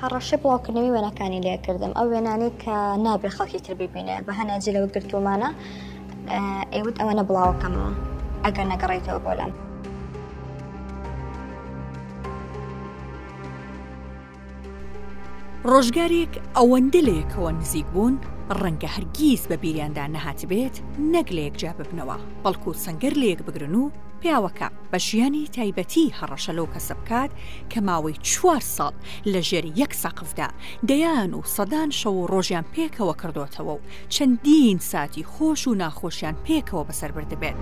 هەڕەشەی بڵاوکردنەوەی وێنەکانی لێ کردم ئەو وێنانەی کە نابێت خەڵکی تر ببینێ بە هەناجی لەوە گرتومانە ئێوت ئەوەنە بڵاوەکەمەوە ئەگەر نەگەڕێیتەوە بۆ لام. ڕۆژگارێک ئەوەندە لەیەکەوە نزیک بوون ڕەنگە هەرگیز بە بیریاندا نەهات بێت نەک لە یەکجا ببنەوە بەڵکو سەنگەر لە یەک بگرن و پیاوەکە بە ژیانی تایبەتی هەڕەشە لەو کەسە بکات کە ماوەی 4 ساڵ لە ژێر یەک سەقفدا دەیان و سەدان شەو و ڕۆژیان پێکەوە کردوتەوە و چەندین ساتی خۆش و ناخۆشیان پێکەوە بەسەر بردەبێت.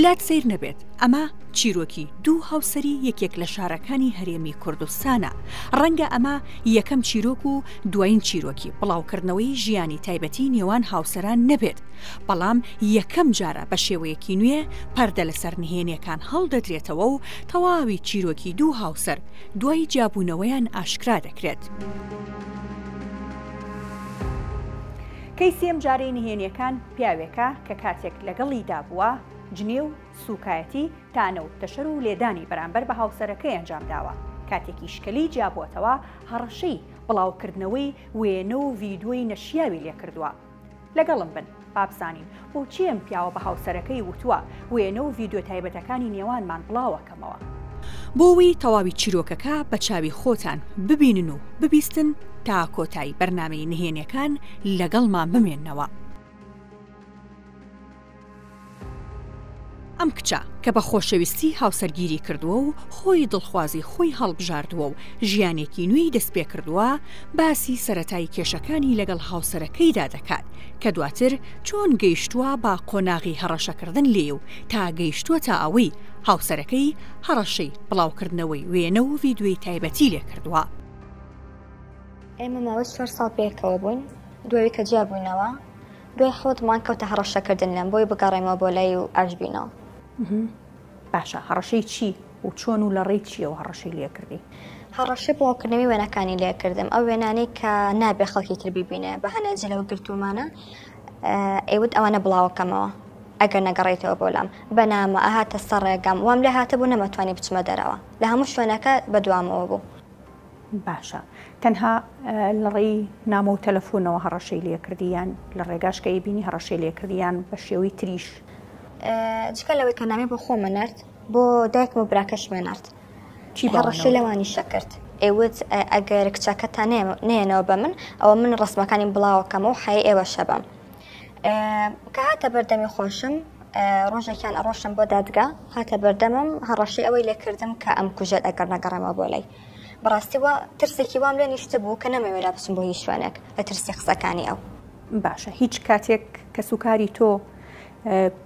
لات سیر نەبێت ئەمە چیرۆکی دوو هاوسەری یەکێک لە شارەکانی هەرێمی کوردستانە. ڕەنگە ئەمە یەکەم چیرۆک و دوایین چیرۆکی بڵاوکردنەوەی ژیانی تایبەتی نێوان هاوسەران نەبێت، بەڵام یەکەم جارە بە شێوەیەکی نوێ پەردە لەسەر نهێنیەکان هەڵدەدرێتەوە و تەواوی چیرۆکی دوو هاوسەر دوای جیابوونەوەیان ئاشکرا دەکرێت. کەیسی ئەم جارەی نهێنیەکان پیاوێکە کە کاتێک لەگەڵیدا بووە جنێ و سوکایەتی تانەوت تەشەر و لێدانی بەرامبەر بە هاوسەرەکەی ئەنجام داوە. کاتێکی شکلی جیابووەتەوە هەڕەشەی بڵاوکردنەوەی وێنە و ڤیدۆی نەشیاوی لێ کردووە. لەگەڵم بن بابزانین بۆچی ئەم پیاوە بە هاوسەرەکەی وتووە وێنە و ڤیدۆ تایبەتەکانی نێوانمان بڵاوەکەمەوە. بۆەوەی تەواوی چیرۆکەکە بە چاوی خۆتان ببینن و ببیستن تا کۆتایی بەرنامەی نهێنیەکان لەگەڵمان بمێننەوە. ئەم کچە کە بە خۆشەویستی هاوسەرگیری کردووە و خۆی دڵخوازی خۆی هەڵبژاردووە و ژیانێکی نوێی دەست پێ کردووە باسی سەرەتایی کێشەکانی لەگەڵ هاوسەرەکەیدا دەکات کە دواتر چۆن گەیشتووە با قۆناغی هەڕەشەکردن لێ و تا گەیشتووە تا ئەوەی هاوسەرەکەی هەڕەشەی بڵاوکردنەوەی وێنە و ڤیدۆی تایبەتی لێ کردووە. ئێمە ماوەی 4 ساڵ پێکەوە بووین دوای کە جیابووینەوە دوای حوتمان کەوتە هەڕەشەکردن لەم بۆی بگەڕێمەوە بۆ لای و ئەژبینەوە. باشە هەڕەشەی چی و چۆن و لە ڕێی چیەوە هەڕەشەی لێ کردی؟ هەڕەشەی بڵاوکردنەوەی وێنەکانی لێ کردم ئەو وێنانەی کە نابێت خەڵکی تر ببینێ بە هەنێجی لەوە گرتومانە ئێوت ئەوەنە بڵاوەکەمەوە ئەگەر نەگەڕێیتەوە بۆ لام بەنامە ئاهاتە سەر ڕێگەم وام لێ هاتە بوو نەمەتوانی بچمە دەرەوە لە هەموو شوێنەکە بەدوامەوە بوو. باشە تەنها لە ڕێی نامە و تەلەفۆنەوە هەڕەشەی لێ کردیان لە ڕێگاشکەی بینی هەڕەشەی لێ کردیان بە شێوەی تریش؟ جکە لەوەی کە نامی بۆ خۆمە نرد بۆ دایکم و براکەش مێنارد هەڕەشەی لەوانی شەکرد ئێوت ئەگەر کچەکەتان نێنەوە بە من ئەوە من ڕسمەکانی بڵاوەکەمە و حەیە ئێوە شەبم کە هاتە بەردەمی خۆشم ڕۆژێکیان ئەڕۆشم بۆ دادگا هاتە بەردەمم هەڕەشەی ئەوەی لێکردم کە ئەم کوژێت ئەگەر نەگەڕێمەوە بۆ لای بەڕاستیوە ترسێکی وام لێ نیشتە بوو کە نەمەوێرا بچم بۆ هیچ شوێنێک لە ترسی قسەکانی ئەو. باشە هیچ کاتێک کە سوکاری تۆ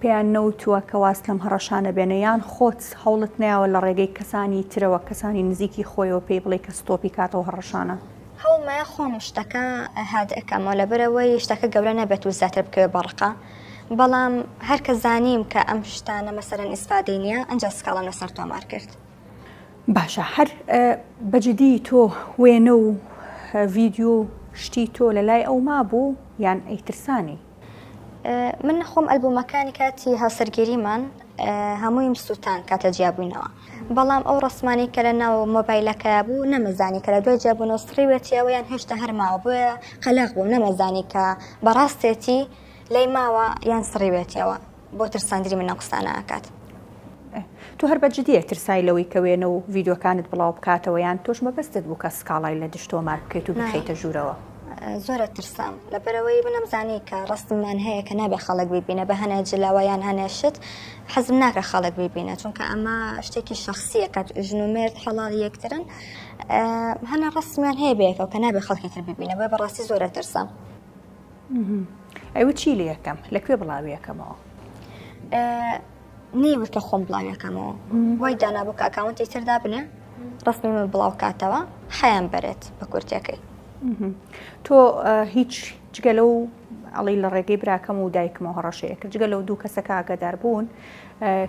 پێیان نەوتووە کە واست لەم هەڕەشانە بێنەیان خۆت هەوڵت نایەوە لە ڕێگەی کەسانی ترەوە کەسانی نزیکی خۆیەوە پێی بڵێ کە ستۆپی کاتەوە هەڕەشانە؟ هەوڵمایە خۆم شتەکە هادەکەمەوە لەبەرەوەی شتەکە گەورە نەبێت و زیاتر بکەوێ بەڕقە بەڵام هەر کە زانیم کە ئەم شتانە مەسەرەن ئیسفادەی نییە ئەنجا سکاڵم لەسەر تۆمار کرد. باشە هەر بەجددی تۆ وێنە و ڤیدیۆ شتی تۆ لە لای ئەو مابوو یان ئەیترسانی؟ من خۆم ئەلبومەکانی کاتی هاوسەرگیریمان هەموویم سووتان کاتە جیابووینەوە بەڵام ئەو ڕسمانی کە لە ناو مۆبایلەکە بوو نەمەزانی کە لە دوای جیابوونەوە سڕیوێتیەوە یان هێشتا هەرماوە بۆیە قەلەق بوو نەمەزانی کە بەڕاستێتی لای ماوە یان سڕیوێتیەوە بۆ ترساندری من قسانە ئاکات. تو هەر بەجددیە ترسای لەوەی کە وێنە و ڤیدۆکانت بڵاو بکاتەوە یان تۆش مەبەستت بوو کە سکاڵای لە دشتۆمار بکەیت و بخەیتە ژوورەوە؟ زۆرە ترسام لەبەرەوەی بنەمزانی کە ڕستمان هەیە کە نابێ خەڵک ببینە بە هەنە جلاوەیان هەنێشت حەزم ناکە خەڵک ببینە چونکە ئەمە شتێکی شخصیە کە ژن و مرد حەڵاڵ یەکترن هەنە ڕستمیان هەیە بەیەکەوە کە نابێ خەڵکی تر ببینە بۆ بەڕاستی زۆرە ترسام. ئەوە چی لە یەکەم لەکوێ بڵاوی یەکەمەوە؟ نیوت کە خۆم بڵاو یەکەمەوە وای دانابوو کە ئەکاونتی تردا بنێ ڕستمی من بڵاو کاتەوە حەیان بەرێت بە کورتەکەی. تۆ هیچ جگە لەو ئەڵی لە ڕێگەی براکەم و دایکمەوە هەڕەشەیە کرد جگە لەو دوو کەسەکە ئاگادار بوون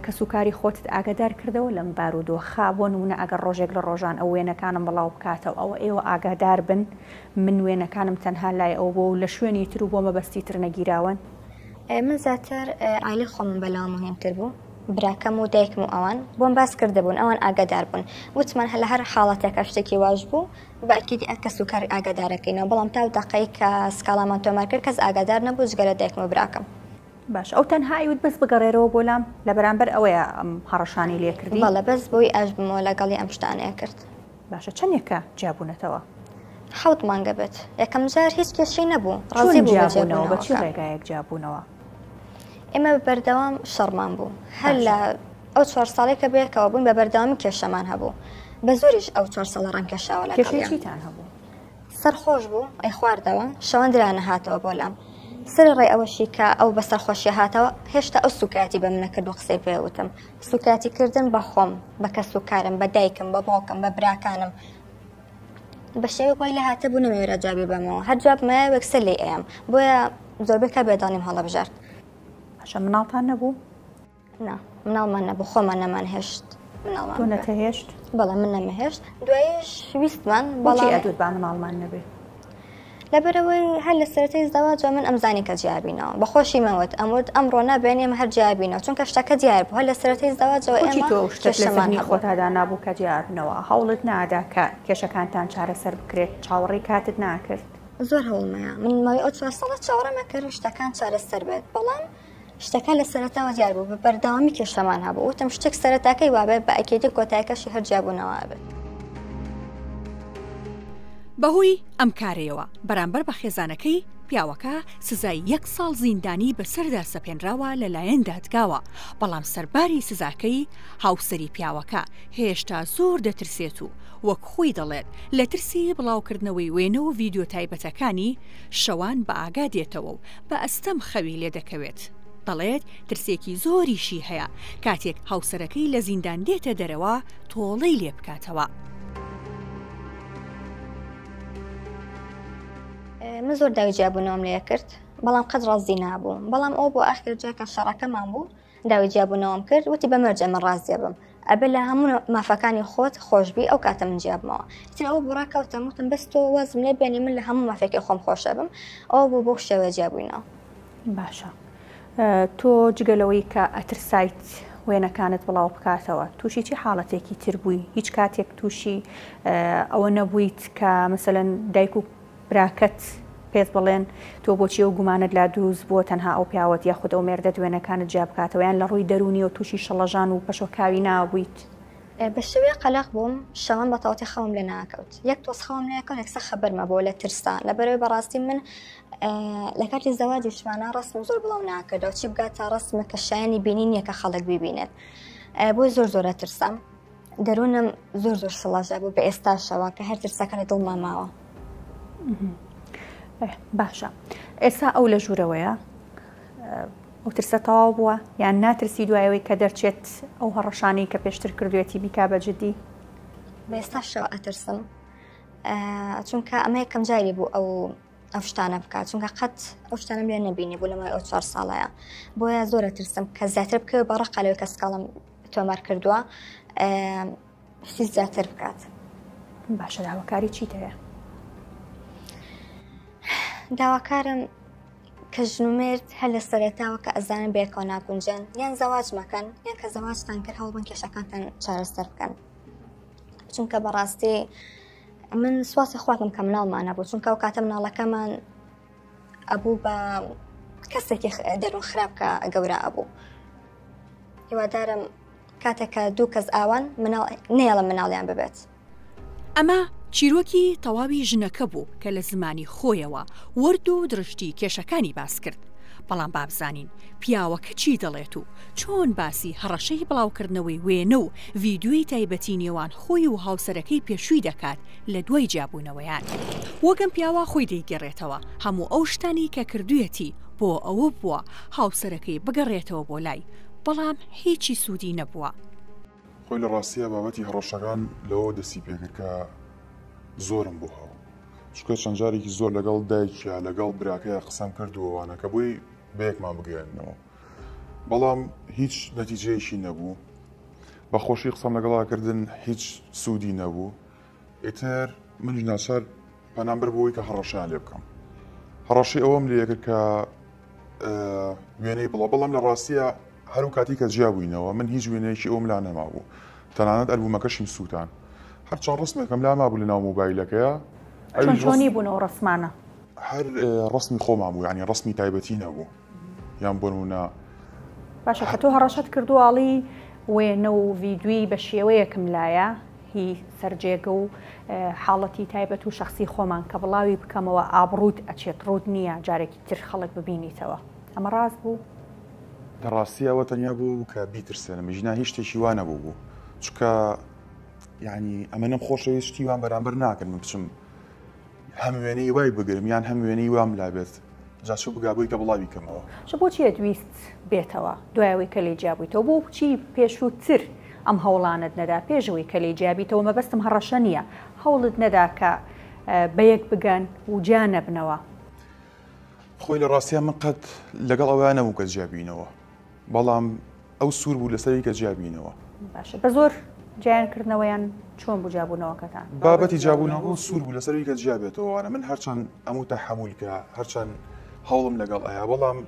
کە سوکاری خۆتت ئاگادار کردەوە لەم بارودۆخا بۆ نمونە ئەگەر ڕۆژێک لە ڕۆژان ئەو وێنەکانم بڵاو بکاتەوە ئەوە ئێوە ئاگادار بن من وێنەکانم تەنها لای ئەو بۆ و لە شوێنی تر و بۆ مەبەستی تر نەگیراون؟ من زیاتر عایلی خۆمم بەلاوە مهمتر بوو براکەم و دایکم و ئەوان بۆم باس کردبوون ئەوان ئاگادار بوون وتمان هەر لە هەر حاڵەتێکە شتێکی واش بوو باکیدی ئەکەس و کار ئاگادارەکەینەوە بەڵام تا دەقەی کە سکاڵامان تۆمار کرد کەس ئاگادار نەبوو جگەرە دایکم و براکەم. باش ئەو تەنها ئەیوت بەس بگەڕێرەوە بۆ لام لە بەرامبەر ئەوەیە ئەم هەڕەشانی لێ کردی؟ بەڵێ بەس بۆی ئاش بمەوە لەگەڵی ئەم شتانەیە کرد. باشە چەندێکە جیابوونەتەوە؟ 7 مانگە بێت یەکەم جار هیچ کێشەی نەبوو ڕازی بوو بە چی ڕێگایەک جیابوونەوە؟ ئێمە بەردەوام شەڕمان بوو هەر لە ئەو 4 ساڵێکە بێکەوە بووین بە بەردەوامی کێشەمان هەبوو بە زۆریش ئەو 4 ساڵە ڕەم کێشاوە لە کێشەیەکیتان هەبوو؟ سەرخۆش بوو ئەی خواردەوە شەوەندرانە هاتەوە بۆ لام سەر ڕێ ئەوەشی کە ئەو بە سەرخۆشیە هاتەوە هێشتا ئەو سوکاتی بە منە کرد و قسەی پێوتم سوکاتی کردن بە خۆم بە کەس و کارم بە دایکم بە باوکم بە براکانم بە شێوەی خۆی لە هاتە بوو نەمەوێرە جوابی بەمەوە هەر جواب مە وەکسەر لێ ئەم بۆیە زۆربەی کە بێدانیم هەڵەبژارد. باشە مناڵتان نەبوو؟ نا مناڵمان نەبوو خۆمان نەمان هێشت تۆ نەتەهێشت؟ بەڵام من نەمەهێشت دوایش ویستمان بەڵام ئەدوت با مناڵمان نەبێ لەبەرەوەی هەر لە سەرەتای زەواجە من ئەمزانی کە جیابینەوە بەخۆشی مەوت ئەمود ئەمڕۆ نابێنێمە هەر جیابینەوە چونکە شتەکە دیار بوو هەر لە سەرەتای زەواجەوە ئێمە تۆ شتێک لە ذهنی خۆتادا نابوو کە جیابنەوە هەوڵت نادا کە کێشەکانتان چارەسەر بکرێت چاوەڕێی کاتت ناکرد؟ زۆر هەوڵمەیە من ماوەی ئەو 4 ساڵە چاوەڕێمە کرد شتەکان چارەسەر بێت بەڵام شتەکە لە سەرەتاوە دیار بوو بە بەردەوامی کێشەمان هەبوو وتم شتێک سەرەتاکەی وابێت بە ئەکیدی کۆتاییەکەشی هەر جیابوونەوە بێت. بەهۆی ئەم کارەیەوە بەرامبەر بە خێزانەکەی پیاوەکە سزای 1 ساڵ زیندانی بەسەردا سەپێنراوە لەلایەن دادگاوە بەڵام سەرباری سزاکەی هاوسەری پیاوەکە هێشتا زۆر دەترسێت و وەک خۆی دەڵێت لە ترسی بڵاوکردنەوەی وێنە و ڤیدیۆ تایبەتەکانی شەوان بە ئاگا دێتەوە و بە ئەستەم خەوی لێ دەکەوێت. دەڵێت ترسێکی زۆریشی هەیە کاتێک هاوسەرەکەی لە زیندان دێتە دەرەوە تۆڵەی لێ بکاتەوە. من زۆر داوی جیابوونەوەم لێ کرد بەڵام قەت ڕازی نابووم بەڵام ئەو بۆ ئاخر جێکە شەڕەکەمان بوو داوی جیابوونەوەم کرد وتی بەمەرجە من ڕازیە بم ئەبێ لە هەموو مافەکانی خۆت خۆشببی ئەو کاتە من جیابمەوە تر ئەو بڕاکەوتم وتم بەس تۆ وەزم لێ بێنی من لە هەموو مافێکی خۆم خۆشە بم ئەو بوو بۆ شێوە جیابووینەوە. باشە تۆ جگەلەوەی کە ئەترسایت وێنەکانت بڵاو بکاتەوە تووشی چی حاڵەتێکی تر بووی هیچ کاتێک تووشی ئەوە نەبوویت کە مەسەلەن دایک و براکەت پێت بڵێن تۆ بۆچی ئەو گومانت لا دروست بووە تەنها ئەو پیاوەت یاخود ئەو مێردە دوێنەکانت جیا بکاتەوە یان لە ڕووی دەرونی و تووشی شەڵەژان و پەشۆکاوی نابوویت؟ بە شێوەیە قەلق بووم شەوان بە تەواوەتی خەوم لێ ناکەوت یەک تۆز خەوم لێکەوت یەکسە خەبەرمە بۆ لە ترسان لەبەرەوەی بەڕاستی من لە کاتی زەواجیشمانە ڕستم زۆر بڵاو ناکردەوە چی بگات تا ڕستمە کە شایانی بینین یەکە خەڵک ببینێت بۆی زۆرە ترسام دەروونم زۆر شڵەژە بوو بە ئێستاشەوە کە هەر ترسەکە لە دڵما ماوە. باشە ئێستا ئەو لە ژوورەوەیە ئەو ترسە تەواو بووە یان ناترسی دوایەوەی کە دەرچێت ئەو هەڕەشانی کە پێشتر کردوێتی بیکا بە جدی؟ بە ئێستاشەوە ئەترسم چونکە ئەمە یەکەم جاری بوو ئەو شتانە بکات چونکە قەت ئەو شتانم لێ نەبینی بوو لەمای ئەو 4 ساڵەیە بۆیە زۆرە ترسم کە زیاتر بکەوێت بە ڕقەلەوەی کە سکاڵم تۆمار کردووە شتی زیاتر بکات. باشە داواکاری چیت هەیە؟ داواکارم کە ژنومێرد هەر لە سەرەتاوە کە ئەزانن بێکەوە ناکونجێن یان زەواج مەکەن یان کە زەواجتان کرد هەوڵ بن کێشەکانتان چارەسەر بکەن چونکە بەڕاستی من سواسی خواکم کە مناڵمانە بوو چونکە ئەو کاتە مناڵەکەمان ئەبوو بە کەسێکی دەروون خراپ کە گەورە ئەبوو هیوادارم کاتێکە دوو کەس ئاوان نێڵە مناڵیان ببێت. ئەمە چیرۆکی تەواوی ژنەکە بوو کە لە زمانی خۆیەوە ورد و درشتی کێشەکانی باس کرد بەڵام بابزانین پیاوەکە چی دەڵێت و چۆن باسی هەڕەشەی بڵاوکردنەوەی وێنە و ڤیدیۆی تایبەتی نێوان خۆی و هاوسەرەکەی پێشووی دەکات لە دوای جیابوونەوەیان وەگەم پیاوە خۆی دەیگەڕێتەوە هەموو ئەو شتانی کە کردوێتی بۆ ئەوە بووە هاوسەرەکەی بگەڕێتەوە بۆ لای بەڵام هیچی سوودی نەبووە. خۆی لە ڕاستیە بابەتی هەڕەشەکان لەوە دەستی پێکرد کە زۆرم بوو هەوە چکە چەند جارێکی زۆر لەگەڵ دایکە لەگەڵ براکەیە قسەم کردووەوانە کە بووی بەیەکمان بگەێننەوە بەڵام هیچ نەتیجەیەشی نەبوو بەخۆشی قسەم لەگەڵاکردن هیچ سوودی نەبوو ئیتر منی ناچار پەنامبەر بۆی کە هەڕەشیان لێ بکەم هەڕەشی ئەوەم لێ کرد کە وێنەی بڵاو بەڵام لە ڕاستیە هەرو کاتی کە جیابووینەوە من هیچ وێنەیەکی ئەوم لا نەمابوو تەنانەت ئەلبومەکەشیم سووتان هەرچەند ڕستمێکم لا مابوو لە ناو مۆبایلەکەیە چۆنی بوونەوە ڕسمانە هەر ڕستمی خۆمان بوو ینی ڕستمی تایبەتی نەبوو یان بۆ نمونە باشە کە تۆ هەڕەشت کردوواڵی وێنە و ڤیددیوی بە شێوەیەکم لایە هی سەررجێگە و حاڵەتی تایبەت و شخصی خۆمان کە بڵاوی بکەمەوە ئابڕوت ئەچێت ڕوود نییە جارێکی تر خەڵک ببینیتەوە ئەمە ڕاست بوو دەڕاستیەوە تەنیا بوو کە بیترسێنم ژنا هیچ شتێکی وانە بوو چکە یعنی ئەمە نەم خۆشەویستی وان بەرامبەر ناکەن من بچم هەم وێنەی وای بگرم یان هەم وێنەی وام لا بێت جاچوو بگابووی کە بڵاوی کەمەوە ش بۆچیە دویست بێتەوە دوایەوەی کە لێ جیابوویتەوە بۆ چی پێشووتر ئەم هەوڵانت نەدا پێشەوەی کە لێ جیابیتەوە مەبەستم هەڕەشە نییە هەوڵت نەدا کە بەیەک بگەن و جا نەبنەوە خۆی لە ڕاستیان من قەت لەگەڵ ئەوە نەبوو کە جیابینەوە بەڵام ئەو سوور بوو لەسەری کە جیابینەوە باشە بە زۆر جیانکردنەوەیان چۆن بوو جابوونەوەکەتان بابەتی جابوونەوە سوور بوو لەسەری کە جیابێتەوەوانە من هەرچەند ئەموو تەحەموولکە هەرچەند هەوڵم لەگەڵ ئەیە بەڵام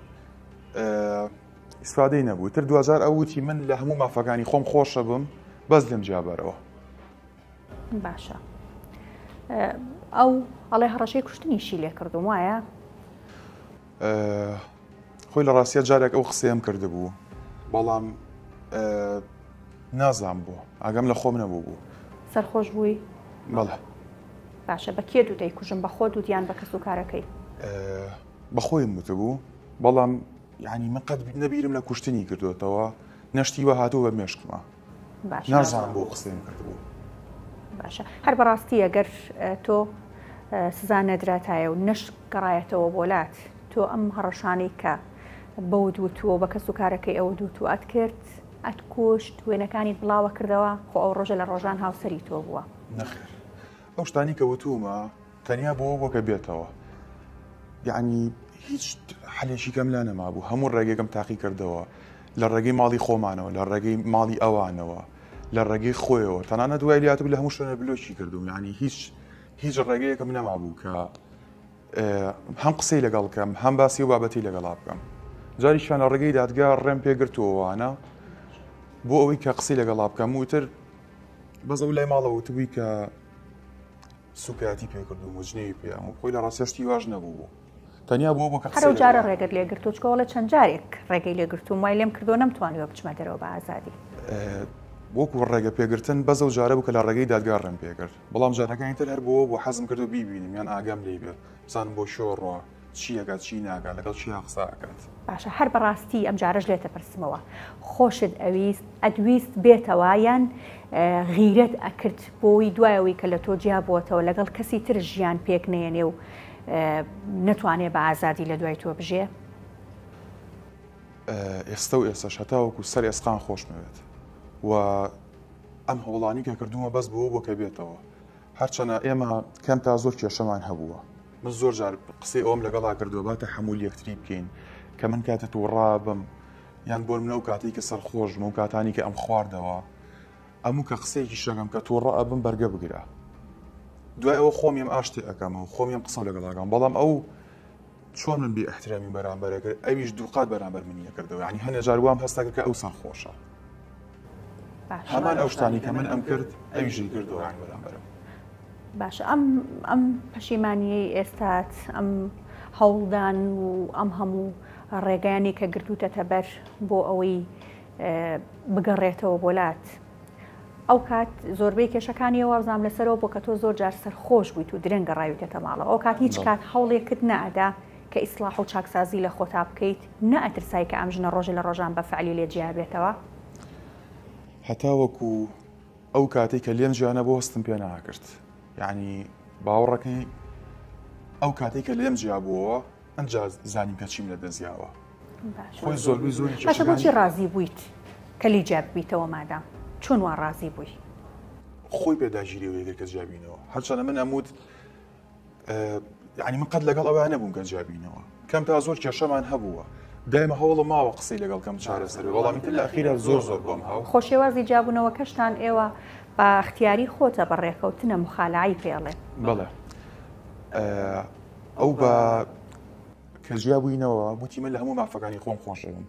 ئیسفادەی نەبوو تر 2000 ئەوتی من لە هەموو مافەکانی خۆم خۆشە بم بەس لەم جیابەرەوە باشە ئەو ئەڵێ هەڕەشەی کوشتنیشی لێ کردوم وایە خۆی لە ڕاستیە جارێک ئەو قسەیەم کرده بوو بەڵام نازام بوو ئاگەم لە خۆم نەبوو بوو سەرخۆش بووی بەڵێ باشە بە کێ دوو دەیکوژم بە خۆ دوودیان بە کەس و کارەکەی بەخۆیم وتبوو بەڵام یعنی من قەت نەبیرم لە کوشتنی کردوێتەوە نەشتی وە هاتووە بە مێشکمە نازانم بۆ قسەیم کردبوو باشە هەر بەڕاستی ئەگەر تۆ سزا نەدراتایە و نەش گەڕایەتەوە بۆلات تۆ ئەم هەڕەشانەی کە بەو دووتووە بە کەس و کارەکەی ئەوە دووتو ئەت کرد ئەت کوشت وێنەکانی بڵاوە کردەوە خۆ ئەو ڕۆژە لە ڕۆژان هاوسەری تۆ بووە نەخێر ئەو شتانی کە وتومە تەنیا بۆ وەکە بێتەوە یعنی هیچ حلێکی کەم لا نەمابوو هەموو ڕێگەکەم تاقی کردەوە لە ڕێگەی ماڵی خۆمانەوە لە ڕێگەی ماڵی ئەوانەوە لە ڕێگەی خۆیەوە تەنانە دوای لاتب لە هەموو شوێنە بلۆکی کردوم یعنی هیچ ڕێگەیەکم نەمابوو کە هەم قسەی لەگەڵ بکەم هەم باسی و بابەتی لەگەڵا بکەم جاریشان لە ڕێگەی دادگا ڕێم پێگرتووەوانە بۆ ئەوەی کە قسەی لەگەڵا بکەم وتر بەس ئەو لای ماڵەوە وتبووی کە سوکایەتی پێکردوم و جنێوی پێیان و خۆی لە ڕاستیشتی واژ نەبوو تەنیا بۆ بۆ کە هەرو جارە ڕێگەت لێگرتو چکۆڵە چەند جارێک ڕێگەی لێگرتوم وای لێم کردو نەمتوانیوە بچمە دەرەوە بە ئازادی وەکو ڕێگە پێگرتن بەزە و جارە بوو کە لە ڕێگەی دادگا ڕێم پێکرد بەڵام جارەکانی تر هەر بۆ حەزم کردو بیبینم یان ئاگام لێ بێت بزانم بۆ شۆڕەوە چیەکات چی ناکات لەگەڵ چی قساکات باشە هەر بەڕاستی ئەم جارەش لێتە پرسمەوە خۆشت ئەدویست بێتەوە یان غیرەت ئەکرد بۆی دوایەوەی کە لە تۆ جیابووەتەوە لەگەڵ کەسی تر ژیان پێک نێنێ و نەتوانێت بە ئازادی لە دوای تۆ بژێ ئێستا و ئێستا هەتاوەکو سەر ئێسقان خۆشمەوێت و ئەم هەوڵانی کە کردومە بەس بۆ کە بێتەوە هەرچەنە ئێمە کەم تا زۆر کێشەمان هەبووە من زۆر جار قسەی ئەوم لەگەڵا کردووە باتە هەموو یەکتری بکەین کە من کاتت و ڕابم یان بۆ منە و کاتی کە سەرخۆشم و کاتانی کە ئەم خواردەوە ئەموو کە قسەیەکی شەکەم کە تۆ ڕابم بەرگە بگرە دوای ئەوە خۆمیم ئاشتی ئەەکەمەوە خۆمیم قسە لەگەڵاکەم بەڵام ئەو چۆن من بێ ئەحترامی بەرامبەرەکرد ئەویش دووقات بەرامبەر منیە کردەوە یعنی هەنێ جار وام هەستا کرد کە ئەو سەرخۆشە هەمان ئەو شتانی کە من ئەم کرد ئەویشی کردەوە یان بەرامبەرم باشە ئەم پەشیمانیەی ئێستات ئەم هەوڵدان و ئەم هەموو ڕێگەیانی کە گرتوتەتە بەر بۆ ئەوەی بگەڕێتەوە بۆلات ئەو کات زۆربەی کێشەکانی وازام لەسەرەوە بۆ کە تۆ زۆر جار سەرخۆش بوویت و درێنگە ڕاویتێتە ماڵەوە ئەو کات هیچ کات هەوڵێکت نەئەدا کە ئیسلاح و چاکسازی لە خۆتا بکەیت نەئەترسای کە ئەم ژنە ڕۆژە لە ڕۆژان بە فعلی لێ جیابێتەوە هەتاوەکو ئەو کاتێک کە لێم جیانە بۆ هەستم پێ ناکرد یعنی باوەڕەکەی ئەو کاتێک کە لێم جیابووەوە ئەنجا زانیم کە چیم لە دەستیاوە خۆی زۆربەی زۆری باشە بۆچی ڕازی بوویت کە لی جیاب بیتەوە مادام چۆن وا ڕازی بووی خۆی پێداگیریەوەی کە جیابینەوە هەرچەنە من ئەموت یعنی من قەت لەگەڵ ئەوە نەبووم کە جیابینەوە کەم تا زۆر کێشەمان هەبووە دایمە هەوڵە ماوە قسەی لەگەڵ کەم چارەسەر وەڵامی تر لە ئەخیرا زۆر بۆم هاو خۆشێوازی جیابوونەوە کەشتان ئێوە بە اختیاری خۆتە بەڕێکەوتنە مخالعی پێڵێ بەڵێ ئەو بە کە جیابووینەوە بوتی من لە هەموو مافەکانی خۆم خۆشەوم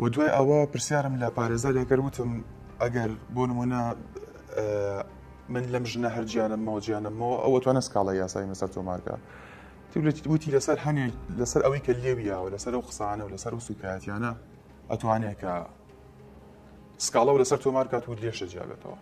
و دوای ئەوە پرسیارم لە پارێزە لێکرد وتم ئەگەر بۆ نمونە من لەم ژنە هەر گیانمەوە گیانمەوە ئەوە توانە سکاڵە یاسایی مەسەر تۆمارکە وتی لەسەر هەنێ لەسەر ئەوەی کە لێویاوە لەسەر ئەو قسانە و لەسەر ئەو سوکایەتیانە ئەتوانێت کە سکاڵە و لەسەر تۆمارکات و لێشە جیاگێتەوە.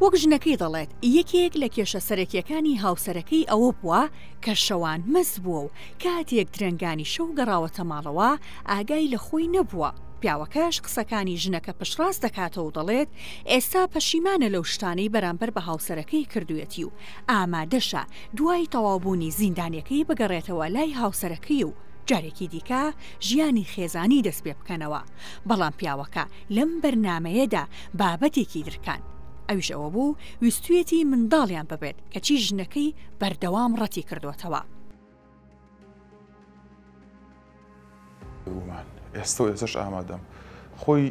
وەک ژنەکەی دەڵێت یەکێک لە کێشە سەرەکیەکانی هاوسەرەکەی ئەوە بووە کە شەوان مەس بووە و کاتێک درەنگانی شەو گەڕاوەتە ماڵەوە ئاگای لە خۆی نەبووە. پیاوەکەش قسەکانی ژنەکە پشتڕاست دەکاتەوە و دەڵێت ئێستا پەشیمانە لەو شتانەی بەرامبەر بە هاوسەرەکەی کردوێتی و ئامادەشە دوای تەواوبوونی زیندانیەکەی بگەڕێتەوە لای هاوسەرەکەی و جارێکی دیکە ژیانی خێزانی دەست پێ بکەنەوە. بەڵام پیاوەکە لەم بەرنامەیەدا بابەتێکی درکان. ئەویش ئەوە بوو ویستویەتی منداڵیان ببێت کەچی ژنەکەی بەردەوام ڕەتی کردوێتەوە. ئێستا ئێسش ئامادەم خۆی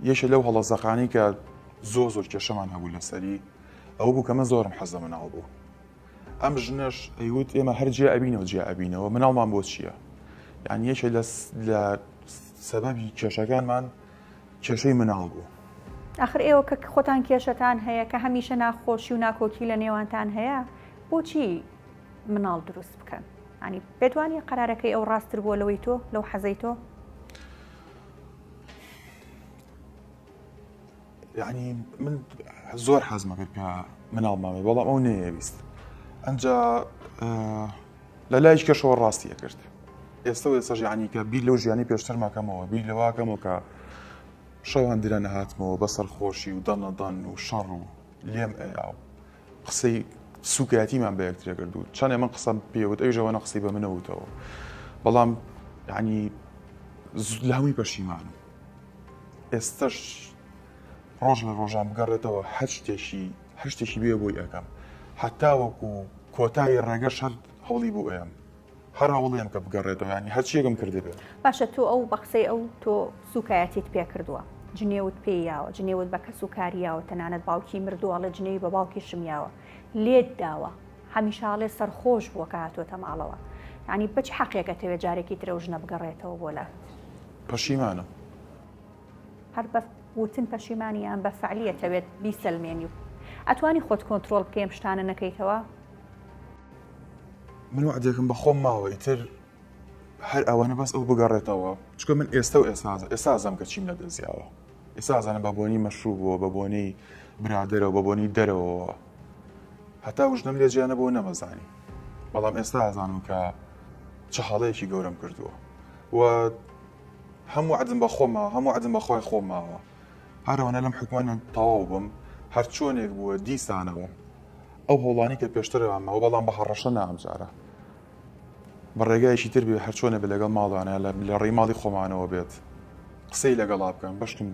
یەشە لەو هەڵەزەقانی کە زۆر کێشەمان هەبوو لەسەری ئەو بوو کەمە زۆرم حەزە مناڵ بوو. ئەم ژنەش ئەیوت ئێمە هەر جێ ئەبینەوە جێ ئەبینەوە مناڵمان بۆ چییە؟ یعنی یەکێ لە سەبەبی کێشەکانمان کێشەی مناڵ بوو. آخر ئێوە کە خۆتان کێشەتان هەیە کە هەمیشە ناخۆشی و ناکۆکی لە نێوانتان هەیە بۆچی مناڵ دروست بکەن؟ ینی پێتوانی قەرارەکەی ئەو ڕاستتر بووە لەوەی تۆ لەو حەزەی تۆ؟ یعنی من زۆر حەزمە کرد کە مناڵ مامێ بەڵام ئەو نەیەویست. ئەنجا لە لایش کەشەوە ڕاستیە کرد. ئێستا ئێستاش یعنی کە بیر لەو ژیانی پێشتر ماکەمەوە بیر لەواکەمەوە کە شەوان درە نەهاتمەوە بە سەرخۆشی و دەنەدەن و شەڕ و لێم ئەیا و قسەی سوکایەتیمان بە یەکترێ کرد و چەندێ من قسەم پێوت ئەوی ژەوەنە قسەی بە منەوتەوە بەڵام یعنی لە هەمووی پەشیمانم. ئێستاش ڕۆژ لە ڕۆژان بگەڕێتەوە هەر شتێکی بێ بۆی ئەەکەم حتا وەکو کۆتایی ڕێگەش هەر هەوڵی بوو ئەم هەر هەوڵیان کە بگەڕێتەوە ینی هەرچیەکەم کردێ بێت. باشە تۆ ئەو بە قسەی ئەو تۆ سوکایەتیت پێ کردووە جنێوت پێیاوە جنێوت بە کە سوکاریاوە تەنانەت باوکی مردووەڵە جنێوی بە باوکی شمیاوە لێت داوە هەمیشاڵێ سەرخۆش بووە کە هاتوۆتە ماڵەوە ینی بچ حەقێکە تەوێت جارێکی ترە و ژنە بگەڕێتەوە بۆ لات. پەشیمانم هەر بە وتن پەشیمانیان بە فعلیە تەوێت بیسەلمێنی و ئەتوانی خۆت کۆنتترۆل بکەم شتانە نەکەیتەوە؟ من وعدێکم بە خۆم ماوە ئیتر هەر ئەوانە بەس ئەو بگەڕێتەوە چکە من ئێستا و ئێسازم کە چیم لە دەزیاوە ئێستا زانە بە بۆنی مەشروب بووە بە بۆنەی برادرەوە بە بۆنی دەرەوە هەتا وژنم لێ جیانە بۆ نەمەزانی بەڵام ئێستا ئازانم کە چه حاڵەیەکی گەورم کردووە و هەموو عدم بە خۆمەوە هەموو عدم بە خۆی خۆماوە هەرەوەنە لەم حکومانە تەواو بم هەر چۆنێک بووە دیسانەوە ئەو هەوڵانی کە پێشترەوەمەوە بەڵام بە هەڕەشە نامجارە بە ڕێگایشی تر بێ هەر چۆنە بێ لەگەڵ ماڵوانە لە ڕێی ماڵی خۆمانەوە بێت قسەی لەگەڵا بکەن بەشتم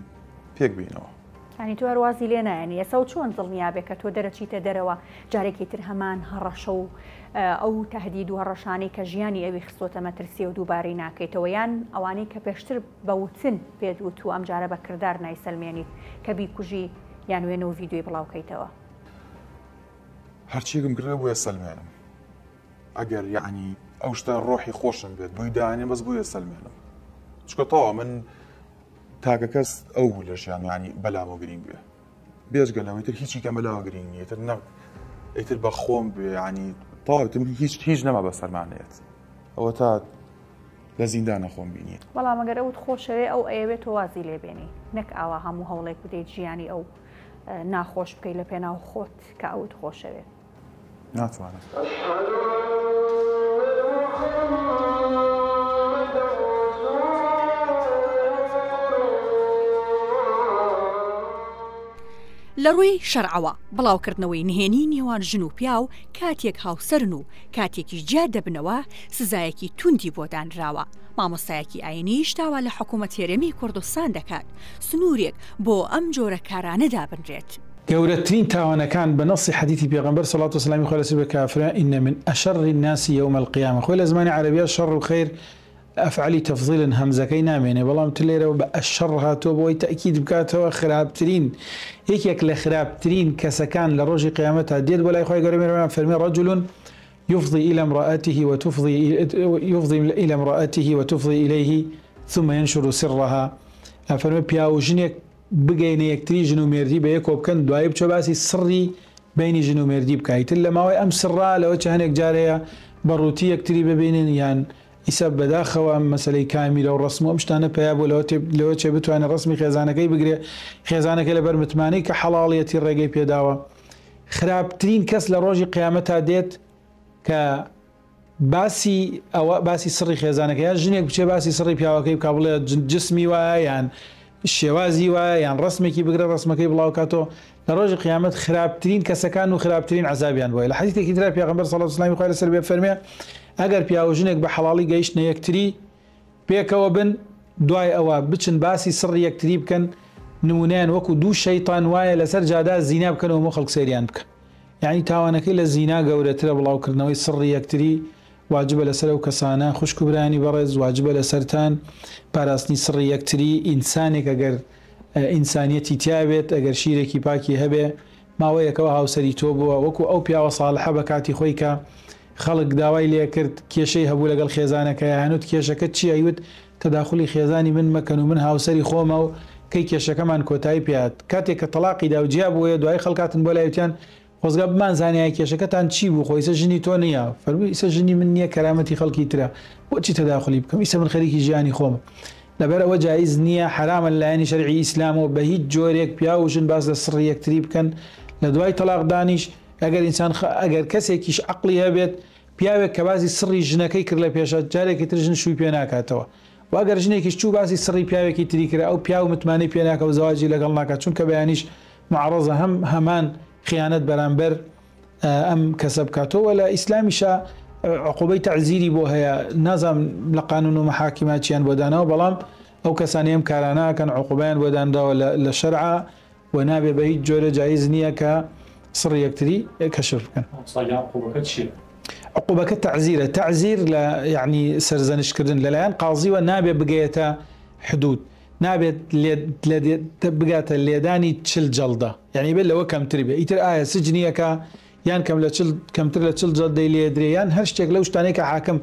پێک بینەوە. ینی تو هەروازی لێ نایەنی ئێستا و چۆن دڵنیا بێ کە تۆ دەرەچیتە دەرەوە جارێکی تر هەمان هەڕەشە و ئەو تهدید و هەڕەشانی کە ژیانی ئەوی خستۆتە مەترسی و دووبارەی ناکەیتەوە یان ئەوانەی کە پێشتر بەوتن پێت وت و ئەم جارە بە کردار نایسەلمێنیت کە بیکوژی یان وێنەوە ڤیدیۆی بڵاوکەیتەوە؟ هەرچیەکم کردە بۆیە سەلمێنم ئەگەر یعنی ئەو شتە ڕۆحی خۆشم بێت بووی داانێ بەس بوویە سەلمێنم چکە تەوا من تاکە کەس ئەو بوو لە ژیان ینی بەلاوە گرنگ بێ بێژگەلەوەی تر هیچی کە بەلاوە گرنگ نیە تر نەک ئیتر بە خۆم بێ ینی تاوتم هیچ نەما بە سەرمانەیەت ئەوە تا لە زیندانە خۆم بینی بەڵام ئەگەر ئەوت خۆشەوێ ئەو ئەوێت تۆ وازی لێبێنی نەک ئاوا هەموو هەوڵێک بدەیت ژیانی ئەو ناخۆش بکەی لە پێناو خۆت کە ئەوت خۆشەوێت ناتوانم. لە ڕووی شەرعەوە بڵاوکردنەوەی نهێنی نێوان ژن و پیا و کاتێک هاوسەرن و کاتێکی جار دەبنەوە سزایەکی توندی بۆ دانراوە. مامۆستایەکی ئاینیش داوا لە حکوومەت هێرەمی کوردستان دەکات سنوورێک بۆ ئەم جۆرە کارانەدا بنرێت. گەورەترین تاوانەکان بە نەسی حەدیثی پێغەمبەر صلی الله علیه و سلم بە کافرە ئین من ئەشەڕ الناس یوم القیامە خۆی لە زمانی عەرەبیە شەڕ و خەیر ئەفعالی تەفضیلن هەمزەکەی نامێنێ بەڵام تو لێرەوە بە ئەشەڕ هاتووە بۆی تەئکید بکاتەوە خراپترین یەکێک لە خراپترین کەسەکان لە ڕۆژی قیامەتە دێت بۆ لای خۆی گەورە مێرەوەیان فەرمی رجل يفضي إلى امرأته وتفضي إلى امرأته وتفضي إليه ثم ينشر سرها فەرمێ پیا و ژنێک بگەینە یەکتری ژن و مێردی بە یەکۆ بکەن دوایی بچۆ باسی سڕی بینی ژن و مێردی بکایتر لە ماوەی ئەم سڕا لەوە چ هەنێک جارەیە بەڕووتی یەکتری ببینن یان ئیسە بەداخەوە مەسلەی کامیرە و ڕسم و ئەم شتانە پیا بۆ لەوە چێ بتوانێت ڕسمی خێزانەکەی بگرێ خێزانەکە لەبەر متمانەی کە حەڵاڵیەتی ڕێگەی پێداوە خراپترین کەس لە ڕۆژی قیامەتا دێت کە باسی سڕی خێزانەکە یان ژنێک بچێ باسی سڕی پیاوەکەی بکا بڵێ جسمی وایە یان شێوازی وایە یان ڕسمێکی بگرە ڕسمەکەی بڵاو کاتۆ لە ڕۆژی قیامەت خراپترین کەسەکان و خراپترین عەزابیان بۆیە لە حەدیثێکی ترا پێغەمبەر صلی الله علیه و سلم لەسەر بێ فەرمێ ئەگەر پیا و ژنێک بە حەڵاڵی گەیشتنە یەکتری پێکەوە بن دوای ئەوە بچن باسی سڕی یەکتری بکەن نمونەیان وەکو دوو شەیطان وایە لەسەر جادا زینا بکەنەوە بۆ خەڵک سەیریان بکە یعنی تاوانەکەی لە زینا گەورەترە بڵاوکردنەوەی سڕی یەکتری واجبە لەسەر ئەو کەسانە خوشک و برانی بەڕێز واجبە لەسەرتان پاراستنی سڕی یەکتری ئینسانێک ئەگەر ئینسانیەتی تیابێت ئەگەر شیرێکی پاکی هەبێ ماوەیەکەوە هاوسەری تۆ بووە وەکو ئەو پیاوە ساڵحە بە کاتی خۆی کە خەڵک داوای لێ کرد کێشەی هەبوو لەگەڵ خێزانەکە یانوت کێشەکە چی ئەیوت تەداخلی خێزانی من مەکەن و من هاوسەری خۆمە و کەی کێشەکەمان کۆتایی پێات کاتێک کە تەلاقی داوجیا بووە دوای خەڵکاتن بۆ لایوتیان خۆزگا بمان زانیای کێشەکەتان چی بوو خۆ ئیسە ژنی تۆ نییە فەرمووی ئیسە ژنی من نییە کەرامەتی خەڵکی ترە بۆچی تەداخلی بکەم ئیسە من خەریکی ژیانی خۆمە لەبەر ئەوە جایز نییە حرامە لایەنی شەرعی ئیسلامەوە بە هیچ جۆرێک پیا و ژن باس لە سڕی یەکتری بکەن لە دوای تەلاق دانیش ئەگەر ئینسان ئەگەر کەسێکیش عەقڵی هەبێت پیاوێک کە باسی سڕی ژنەکەی کرد لە پێشە جارێکی تر ژن شووی پێ ناکاتەوە واگەر ژنێکیش چوو باسی سڕی پیاوێکی تری کرد ئەو پیا و متمانەی پێ ناکە و زەواجی لەگەڵ ناکات چونکە بەیانیش معڕەزە هەمان خیانەت بەرامبەر ئەم کەسە بکاتەوە لە ئیسلامیشە عقوبەی تەعزیری بۆ هەیە نازام لە قانون و مەحاکیمات چیان بۆ داناوە بەڵام ئەو کەسانی ئەم کارانەکەن عقوبەیان بۆ دانراوە لە شەرعا و نابێ بە هیچ جۆرە جایز نییە کە سڕی یەکتری کەشف بکەن عقوبەکە تەعزیرە تەعزیر لە یعنی سەرزەنشکردن لەلایەن قازیوە نابێ بگەیەتە حدود نابێت بگاتە لێدانی 40 جەڵدە یعنی بێت لەوە کەمتر بێ ئیتر ئایا سجنیەکە یان کەمتر لە 40 جەڵدەی لێدرێ یان هەر شتێک لەو شتانەی کە حاکم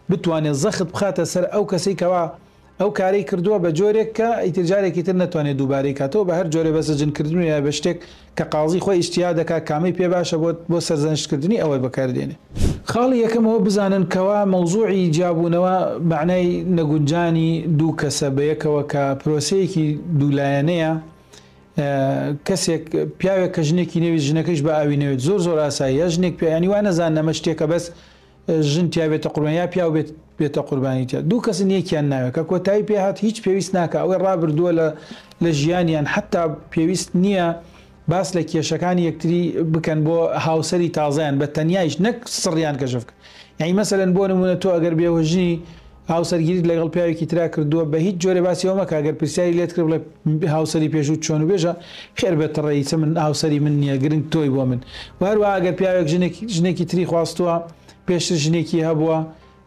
بتوانێت زەخت بخاتە سەر ئەو کەسەی کەوا ئەو کارەی کردووە بە جۆرێک کە ئیتر جارێکی تر نەتوانێت دووبارەی کاتەوە بە هەر جۆرە بە سەجنکردن یا بە شتێک کە قازی خۆی ئیشتیا دەکات کامی پێ باشە بۆ سەرزەنشتکردنی ئەوەی بەکاردێنێ خاڵی یەکەمەوە بزانن کەوا مەوزوعی جیابوونەوە معنای نەگونجانی دوو کەسە بەیەکەوە کە پرۆسەیەکی دوولایەنەیە کەسێک پیاوێک کە ژنێکی نەوی ژنەکەیش بە ئاوی نەوێت زۆر ئاساییە ژنێک پیانی وان نەزان نەمە شتێکە بەس ژن تیا بێتە قوربانی یا پیاو بێتە قوربانی تیا دوو کەس یەکیان ناوێت کە کۆتایی پێهات هیچ پێویست ناکە ئەوەی ڕابردووە لە ژیانیان حتا پێویست نییە باس لە کێشەکانی یەکتری بکەن بۆ هاوسەری تازایان بە تەنیایش نەک سڕیان کەشف بکەن یعنی مەسەلەن بۆ نمونە تۆ ئەگەر بێوەژنی هاوسەرگیریت لەگەڵ پیاوێکی ترا کردووە بە هیچ جۆرە باسی ئەوە مەکە ئەگەر پرسیاری لێت کرد بڵێ هاوسەری پێشوت چۆن و بێژە خێر بێتە ڕێیسە من هاوسەری من نییە گرنگ تۆی بۆ من وهروە ئەگەر پیاوێک ژنێکی تری خواستووە پێشتر ژنێکی هەبووە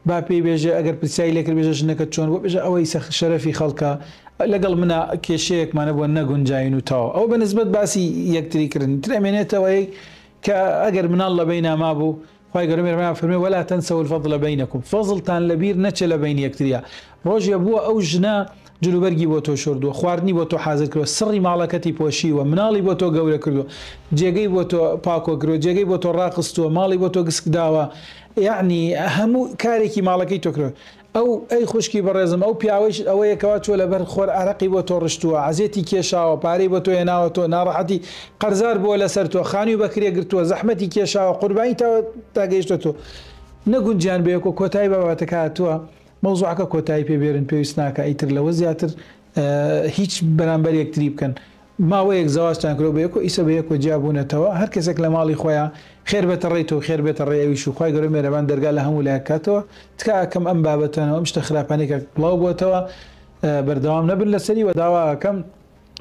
با پێی بێژێ ئەگەر پرسیاری لێکرد بێژە ژنەکە چۆن بۆ بێژە ئەوەی شەرەفی خەڵکە لەگەڵ منە کێشەیەکمانە بۆ نەگونجاین و تاوە ئەو بە نسبەت باسی یەکتریکردن ترێمێنێتەوەی کە ئەگەر مناڵ لە بەیناما بوو خی گەورە فەرمێ وەلا تەنسەو الفەضل بەینەکم فەزڵتان لەبیر نەچێ لە بین یەکتریا ڕۆژێ بووە ئەو ژنە جلوبەرگی بۆ تۆ شردووە خواردنی بۆ تۆ حازر کردووە سڕی ماڵەکەتی پۆشیوە مناڵی بۆ تۆ گەورە کردووە جێگەی بۆ تۆ پاکۆ کردووە جێگەی بۆ تۆ ڕاقستووە ماڵی بۆ تۆ گسک داوە یعنی هەموو کارێکی ماڵەکەی تۆ کردووە ئەو ئەی خوشکی بەڕێزم ئەو پیاوەش ئەوەیەکەوە چۆ لەبەر خۆر عرەقی بۆ تۆ ڕشتووە عزیێتی کێشاوە پارەی بۆ تۆ هێناوە تۆ ناڕەحەتی قەرزار بۆ لەسەر تۆ خانی و بەکرێ گرتووە زەحمەتی کێشاوە قوربانی تاگەیشتە تۆ نەگونجیان بەیەک و کۆتایی بابەتەکە هاتووە مەوزوعەکە کۆتایی پێبێرن پێویست ناکە ئیتر لەوە زیاتر هیچ بەرامبەر یەکتری بکەن ماوەیەک زەواجتان کرۆ بەیەک و ئیسە بەیەک و جیابوونەتەوە هەر کەسێک لە ماڵی خۆیان خێر بێتە ڕێی تۆ خێر بێتە ڕێەویش و خی گەورە مێرەبان دەرگا لە هەموو لایەکاتەوە تکاکەم ئەم بابەتەنەوە ئەم شتە خراپانێکە بڵاو بۆتەوە بەردەوام نەبن لەسەری و داواکەم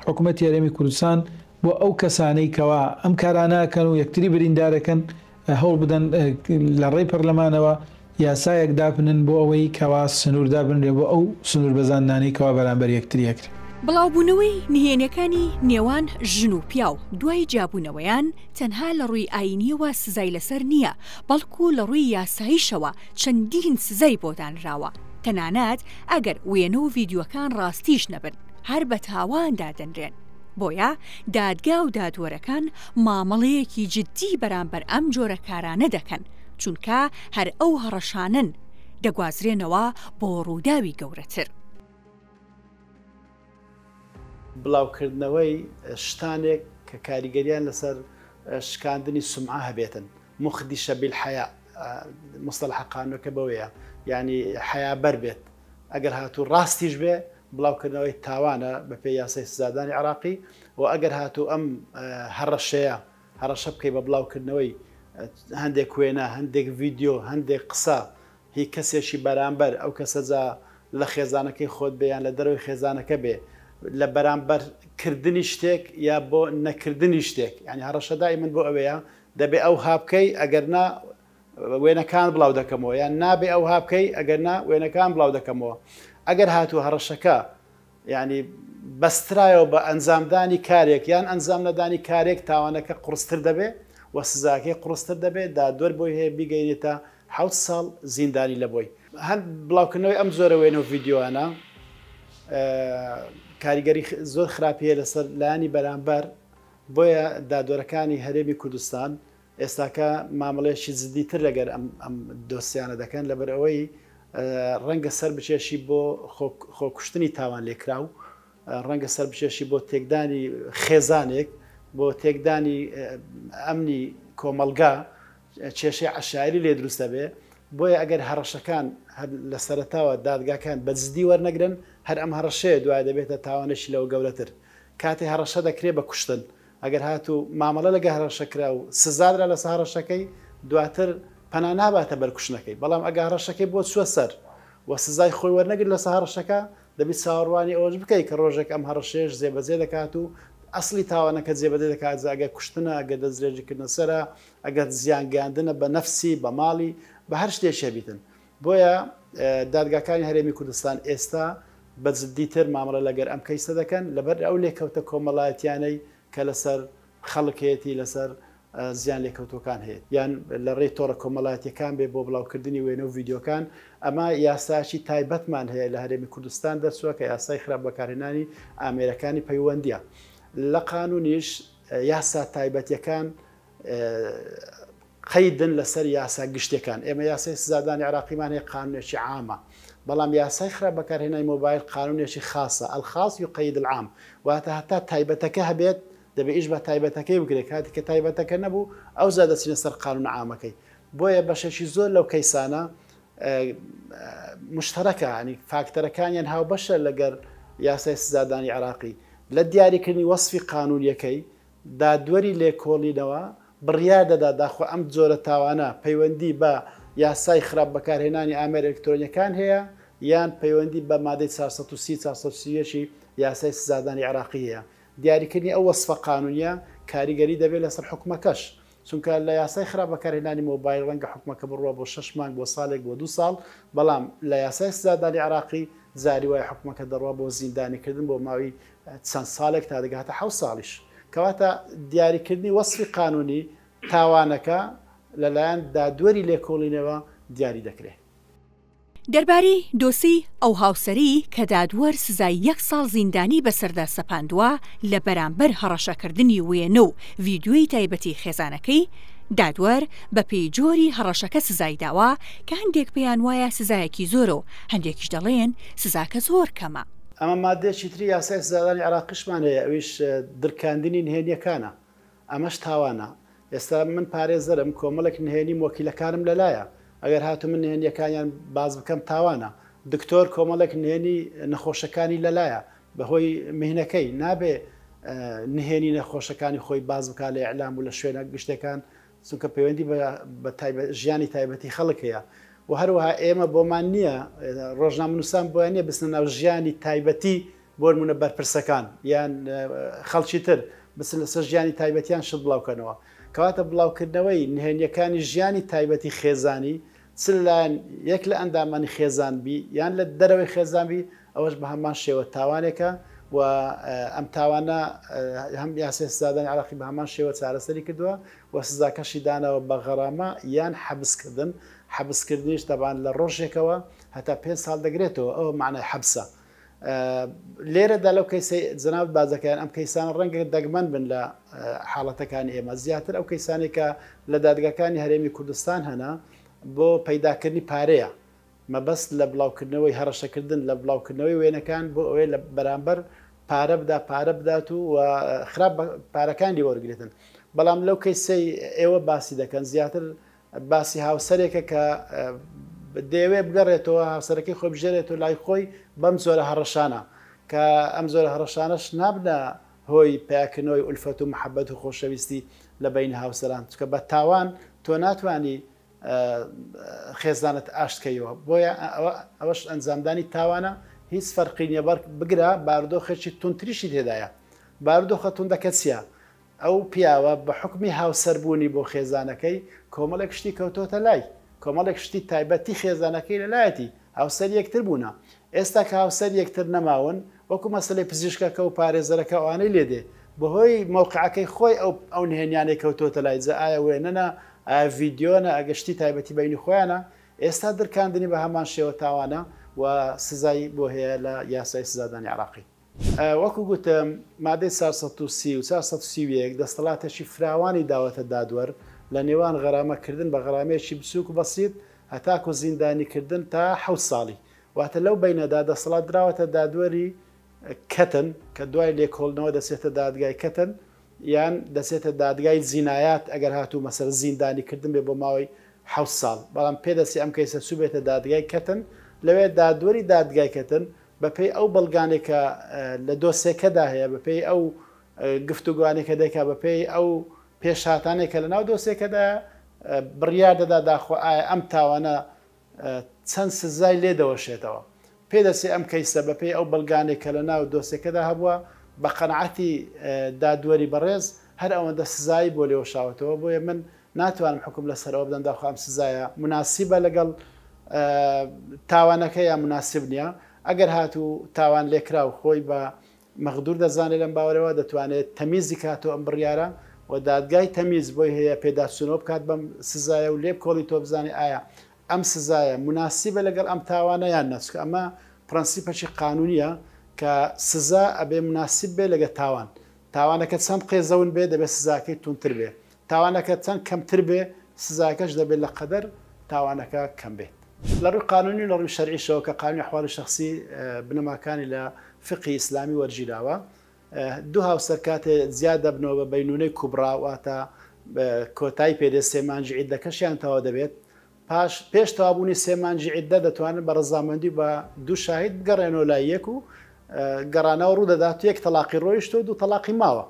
حکوومەتی هەرێمی کوردستان بۆ ئەو کەسانەی کەوا ئەم کارانەکەن و یەکتری بریندارەکەن هەوڵ بدەن لە ڕێی پەرلەمانەوە یاسایەک دابنن بۆ ئەوەی کەوا سنوور دابنرێ بۆ ئەو سنوور بەزاندانەی کەوا بەرامبەر یەکتری یەکرێ بڵاوبوونەوەی نهێنەکانی نێوان ژن و پیاو دوای جابوونەوەیان تەنها لە ڕووی ئاینیەوە سزای لەسەر نییە بەڵکو لە ڕووی یاساییشەوە چەندین سزای بۆدانراوە تەنانەت ئەگەر وێنە و ڤیدیۆکان ڕاستیش نەبن هەر بە تاوان دادەنرێن. بۆیە دادگا و دادوەرەکان مامەڵەیەکی جددی بەرامبەر ئەم جۆرە کارانە دەکەن چونکە هەر ئەو هەڕەشانن دەگوازرێنەوە بۆ ڕووداوی گەورەتر. بڵاوکردنەوەی شتانێک کە کاریگەریان لەسەر شکاندنی سمعە هەبێتن مخدیشە بالحیا مصطلح قانونەکە بەوەیە یعنی حیا بەر بێت ئەگەر هاتوو ڕاستیش بێ بڵاوکردنەوەی تاوانە بە پێی یاسای سزادانی عراقی و ئەگەر هاتوو ئەم هەڕەشە بکەی بە بڵاوکردنەوەی هەندێک وێنە هەندێک ڤیدیۆ هەندێک قسە هی کەسێکی بەرامبەر ئەو کەسەجا لە خێزانەکەی خۆت بێ یان لە دەروی خێزانەکە بێ لە بەرامبەرکردنی شتێک یا بۆ نەکردنی شتێک ینی هەڕەشە دائیمەن بۆ ئەوەیە دەبێ ئەو هابکەی ئەگەر نا وێنەکان بڵاو دەکەمەوە یان نابێ ئەو هابکەی ئەگەر نا وێنەکان بڵاو دەکەمەوە. ئەگەر هاتووە هەڕەشەکە ینی بەسترایەوە بە ئەنجامدانی کارێک یان ئەنجام نەدانی کارێک تاوانەکە قورستر دەبێ و سزاکەی قورستر دەبێت دادوەر بۆی هەیە بیگەینێتە 7 ساڵ زیندانی لە بۆی. هەند بڵاوکردنەوەی ئەم زۆرە وێنە و ڤیدیۆوانە کاریگەری زۆر خراپیە لەسەر لایانی بەرامبەر بۆیە دادوەرەکانی هەرێمی کوردستان ئێستاکە مامەڵەیەکی جددیتر لەگەر ئەم دۆسیانە دەکەن لەبەر ئەوەی ڕەنگە سەر بچێشی بۆ خۆکوشتنی تاوان لێکراو ڕەنگە سەر بچێشی بۆ تێکدانی خێزانێک بۆ تێکدانی ئەمنی کۆمەلگا کێشەی عەشایری لێ دروستە بێ. بۆیە ئەگەر هەڕەشەکان لە سەرەتاوە دادگاکان بەجددی وەرنەگرن هەر ئەم هەڕەشەیە دوای دەبێتە تاوانێکی لەوە گەورەتر. کاتێ هەڕەشە دەکرێت بە کوشتن ئەگەر هاتوو مامەڵە لەگە هەڕەشەکرا و سزادرا لەسەر هەڕەشەکەی دواتر پەنا ناباتە بەرکوشتنەکەی. بەڵام ئەگە هەڕەشەکەی بۆ چووە سەر و سزای خۆی وەرنەگرت لەسەر هەڕەشەکە دەبێت چاوەڕوانی ئەوەش بکەیت کە ڕۆژێک ئەم هەڕەشەیەش جێبەجێ دەکات و ئەسلی تاوانەکە جێبەجێ دەکات ئەگە کوشتنە ئەگە دەستدرێژیکردنە سەرە ئەگەر زیانگەاندنە بە نەفسی بە ماڵی بە هەر شتێک بیتن. بۆیە دادگاکانی هەرێمی کوردستان ئێستا بەجددیتر مامەڵە لەگەر ئەم کەیسە دەکەن لەبەر ئەو لێکەوتە کۆمەڵایەتیانەی کە لەسەر خەڵکێتی لەسەر زیان لێکەوتەکان هەیە یان لە ڕێی تۆڕە کۆمەڵایەتیەکان بێ بۆ بڵاوکردنی وێنە و ڤیدیۆکان. ئەمە یاساکی تایبەتمان هەیە لە هەرێمی کوردستان دەرچووە کە یاسای خراپ بەکارهێنانی ئامێرەکانی پەیوەندیە. لە قانونیش یاسا تایبەتیەکان قەیدن لەسەر یاسا گشتەکان. ئێمە یاسای سزادانی عراقیمان هەیە قانونێکی عامە بەڵام یاسای خراپ بەکارهێنانی مۆبایل قانونێکی خاصە الخاص یقید العام واتە هەتا تایبەتەکە هەبێت دەبێ ئیش بە تایبەتەکەی بگرێت کاتی کە تایبەتەکە نەبوو ئەو زادەچینە سەر قانون عامەکەی. بۆیە بەشێکی زۆر لەو کەیسانە مشتەرەکە ینی فاکتەرەکانیان هاوبەشە لەگەر یاسای سزادانی عراقی لە دیاریکردنی وەسفی قانونیەکەی دادوەری لێکۆڵینەوە بڕیار دەدا داخۆ ئەم جۆرە تاوانە پەیوەندی بە یاسای خراپ بەکارهێنانی ئامێر ئەلکترۆنیەکان هەیە یان پەیوەندی بە مادەی 430 یاسای سزادانی عراقی هەیە. دیاریکردنی ئەو وەسفە قانونیە کاریگەری دەبێت لەسەر حکومەکەش چونکە لە یاسای خراپ بەکارهێنانی مۆبایل ڕەنگە حکومەکە بڕوە بۆ 6 مانگ بۆ ساڵێک بۆ 2 ساڵ بەڵام لە یاسای سزادانی عراقی زاری وای حکومەکە دەڕوە بۆ زیندانیکردن بۆ ماوەی چەند ساڵێک تا دەگاتە 7 ساڵیش کەواتە دیاریکردنی وەسفی قانونی تاوانەکە لەلایەن دادوەری لێکۆڵینەوە دیاری دەکرێت. دەربارەی دۆسی ئەو هاوسەری کە دادوەر سزای 1 ساڵ زیندانی بەسەردا سەپاندووە لە بەرامبەر هەڕەشەکردنی وێنە و ڤیدیۆی تایبەتی خێزانەکەی دادوەر بە پێی جۆری هەڕەشەکە سزای داوە کە هەندێک پێیان وایە سزایەکی زۆرە و هەندێکیش دەڵێن سزاکە زۆر کەمە. ئەمە مادەیەکی تری یاسای سزادانی عراقیشمان هەیە ئەویش درکاندنی نهێنیەکانە ئەمەش تاوانە. ئێستا من پارێزەرم کۆمەڵێک نهێنی وەکیلەکانم لەلایە ئەگەر هاتو من نهێنیەکانیان باز بکەم تاوانە. دکتۆر کۆمەڵێک نهێنی نەخۆشەکانی لەلایە بەهۆی مهنەکەی نابێ نهێنی نەخۆشەکانی خۆی باز بکات لە ئیعلام و لە شوێنە گشتەکان چونکە پەیوەندی بە ژیانی تایبەتی خەڵکەیە و هەروەها ئێمە بۆمان نییە ڕۆژنامەنووسان بۆیان نییە بچنە ناو ژیانی تایبەتی بۆ نمونە بەرپرسەکان یان خەڵکی تر بچن لەسەر ژیانی تایبەتیان شت بڵاوکەنەوە کەواتە بڵاوکردنەوەی نهێنیەکانی ژیانی تایبەتی خێزانی چ لایەن یەک لە ئەندامانی خێزان بی یان لە دەرەوەی خێزان بی ئەوەش بە هەمان شێوە تاوانێکە و ئەم تاوانە هەم یاسای سزادانی عراقی بە هەمان شێوە چارەسەری کردووە و سزاکەشی دانەوە بە غەرامە یان حەبسکردن حەبسکردنیش دەبان لە ڕۆژێکەوە هەتا 5 ساڵ دەگرێتەوە ئەو معنای حەبسە لێرەدا لەو کەیسەی جەناب بازەکەیان ئەم کەیسان ڕەنگە دەگمەن بن لە حاڵەتەکانی ئێمە زیاتر ئەو کەیسانێکە لە دادگاکانی هەرێمی کوردستان هەنا بۆ پەیداکردنی پارەیە مەبەست لە بڵاوکردنەوەی هەڕەشەکردن لە بڵاوکردنەوەی وێنەکان بۆ ئەوەی لە بەرامبەر پارە بدات و خراپ پارەکانی وەرگێتن بەڵام لەو کەیسەی ئێوە باسی دەکەن زیاتر باسی هاوسەرێکە کە دەیەوێ بگەڕێتەوە هاوسەرەکەی خۆی بژێرێتەوە لای خۆی بەم زۆرە هەڕەشانە کە ئەم زۆرە هەڕەشانەش نابنە هۆی پیاکردنەوەی ئولفەت و محەبەت و خۆشەویستی لە بین هاوسەران چکە بە تاوان تۆ ناتوانانی خێزانت ئاشتکەیەوە بۆیە ئەوەش ئەنجامدانی تاوانە هیچ فەرقی نیە بگرە بارودۆخێکی تونتریشی تێدایە بارودۆخە توندەکە چییە ئەو پیاوە بە حکمی هاوسەربوونی بۆ خێزانەکەی کۆمەڵێک شتی کەوتۆتە لای کۆمەڵێک شتی تایبەتی خێزانەکەی لەلایەتی هاوسەر یەکتر بوونە ئێستا کە هاوسەر یەکتر نەماون وەکو مەسلەی پزیشکەکە و پارێزەرەکە ئەوانەی لێدێ بەهۆی موقعەکەی خۆی ئەو نهێنیانەی کەوتۆتە لای جە ئایا وێنەنە ڤیددیۆنە ئەگەشتی تایبەتی بینی خۆیانە ئێستا دەرکاندنی بە هەمان شێوە تاوانە و سزایی بۆ هەیە لە یاسای سزادانی عراقی وەکو گوتم مادەی 430 و 431 دەستەڵاتێکی فراوانی داوەتە دادوەر لە نێوان غەرامەکردن بە غەرامەیەکی بچووک و بەسیط هەتاکو زیندانیکردن تا 7 ساڵی واتە لەو بینەدا دەسەڵات دراوەتە دادوەری کەتن کە دوای لێکۆڵنەوە دەچێتە دادگای کەتن یان دەچێتە دادگای زینایات ئەگەر هاتوو مەسەر زیندانیکردن بێ بۆ ماوەی 7 ساڵ بەڵام پێدەچی ئەم کەیسە سوبێتە دادگای کەتن لەوێ دادوەری دادگای کەتن بەپێی ئەو بەڵگانێکە لە دۆسێکەدا هەیە بەپێی ئەو گفتوگوانێکە دەکا بەپێی ئەو پێشهاتانێکە لە ناو دۆسێکەدا بڕیار دەدا داخۆ ئایا ئەم تاوانە چەند سزای لێ دەوەشێتەوە پێدەچێ ئەم کەیسە بەپێی ئەو بەڵگانێکە لە ناو دۆسێکەدا هەبووە بە قەنەعەتی دادوەری بەڕێز هەر ئەوەندە سزایی بۆ لێوەشاوەتەوە بۆیە من ناتوانم حکم لەسەرەوە بدەم داخوام سزایە مناسیبە لەگەڵ تاوانەکە یا مناسب نییە ئەگەر هاتوو تاوان لێکرا و خۆی بە مەغدور دەزانێت لەم باوەرەوە دەتوانێت تەمیزی کاتەوە ئەم بڕیارە و دادگای تەمیز بۆی هەیە پێداچوونەوە بکات بەم سزایە و لێ کۆڵی تۆ بزانێ ئایا ئەم سزایە مناسیبە لەگەڵ ئەم تاوانە یان نەچکە ئەمە پرەنسیپەکی قانونیە کە سزا ئەبێ مناسب بێ لەگە تاوانەکە چەند قێزەون بێ دەبێت سزاکەی تونتر بێ تاوانەکە چەند کەمتر بێ سزاکەش دەبێت لە قەدەر تاوانەکە کەم بێت لە ڕووی قانونی لە ڕووی شەرعیشەوە کە قانونی ئەحواڵی شەخسی بنەماکانی لە فقی ئیسلامی وەرگیراوە دوو هاوسەر کاتێ زیاد دەبنەوە بە بەینونەی کوبراواتە کۆتایی پێدێ سێمانجی عیدەکەشیان تەوا دەبێت پێش تەوابوونی سێمانجی عیددە دەتوانن بە ڕەزامەندی بە دوو شاهید بگەڕێنەوە لای یەک و گەڕانەوە ڕوو دەدات و یەک تەلاقی ڕۆیشتۆ دوو تەلاقی ماوە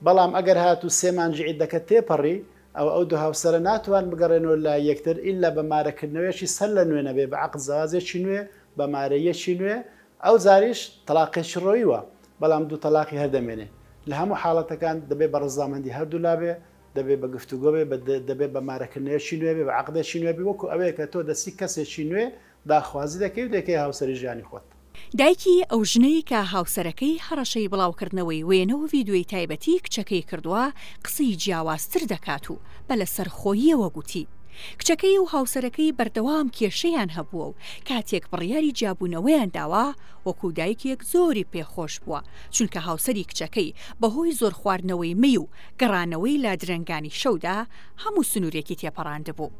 بەڵام ئەگەر هاتوو سێمانجی عیدەکە تێپەڕی ئەو دوو هاوسەرە ناتوان بگەڕێنەوە لای یەکتر ئیلا بە مارەکردنەوەیەکی سەر لە نوێنە بێ بە عەقد زەواجێکی نوێ بە مارەیەکی نوێ ئەو زاریش تەلاقێکی ڕۆیوە بەڵام دوو تەلاقی هەردەمێنێ لە هەموو حاڵەتەکان دەبێت بە ڕەزامەندی هەردوو لابێ دەبێت بە گفتوگۆ بێ دەبێت بە مارەکردنەوەیەکی نوێ بێ بە عەقدێکی نوێ بێ وەکو ئەوەیە کە تۆ دەستی کەسێکی نوێ داخوازی دەکەی و دەکەی هاوسەری ژیانی خۆت دایکی ئەو ژنەی کە هاوسەرەکەی هەڕەشەی بڵاوکردنەوەی وێنەوە ڤیدیۆی تایبەتی کچەکەی کردووە قسەی جیاوازتر دەکات و بە لەسەر خۆییەوە گوتی کچەکەی و هاوسەرەکەی بەردەوام کێشەیان هەبووە و کاتێک بڕیاری جیابوونەوەیان داوە وەکو دایکێک زۆری پێخۆش بووە چونکە هاوسەری کچەکەی بەهۆی زۆر خواردنەوەی مەی و گەڕانەوەی لا درەنگانی شەودا هەموو سنوورێکی تێپەڕاندبوو.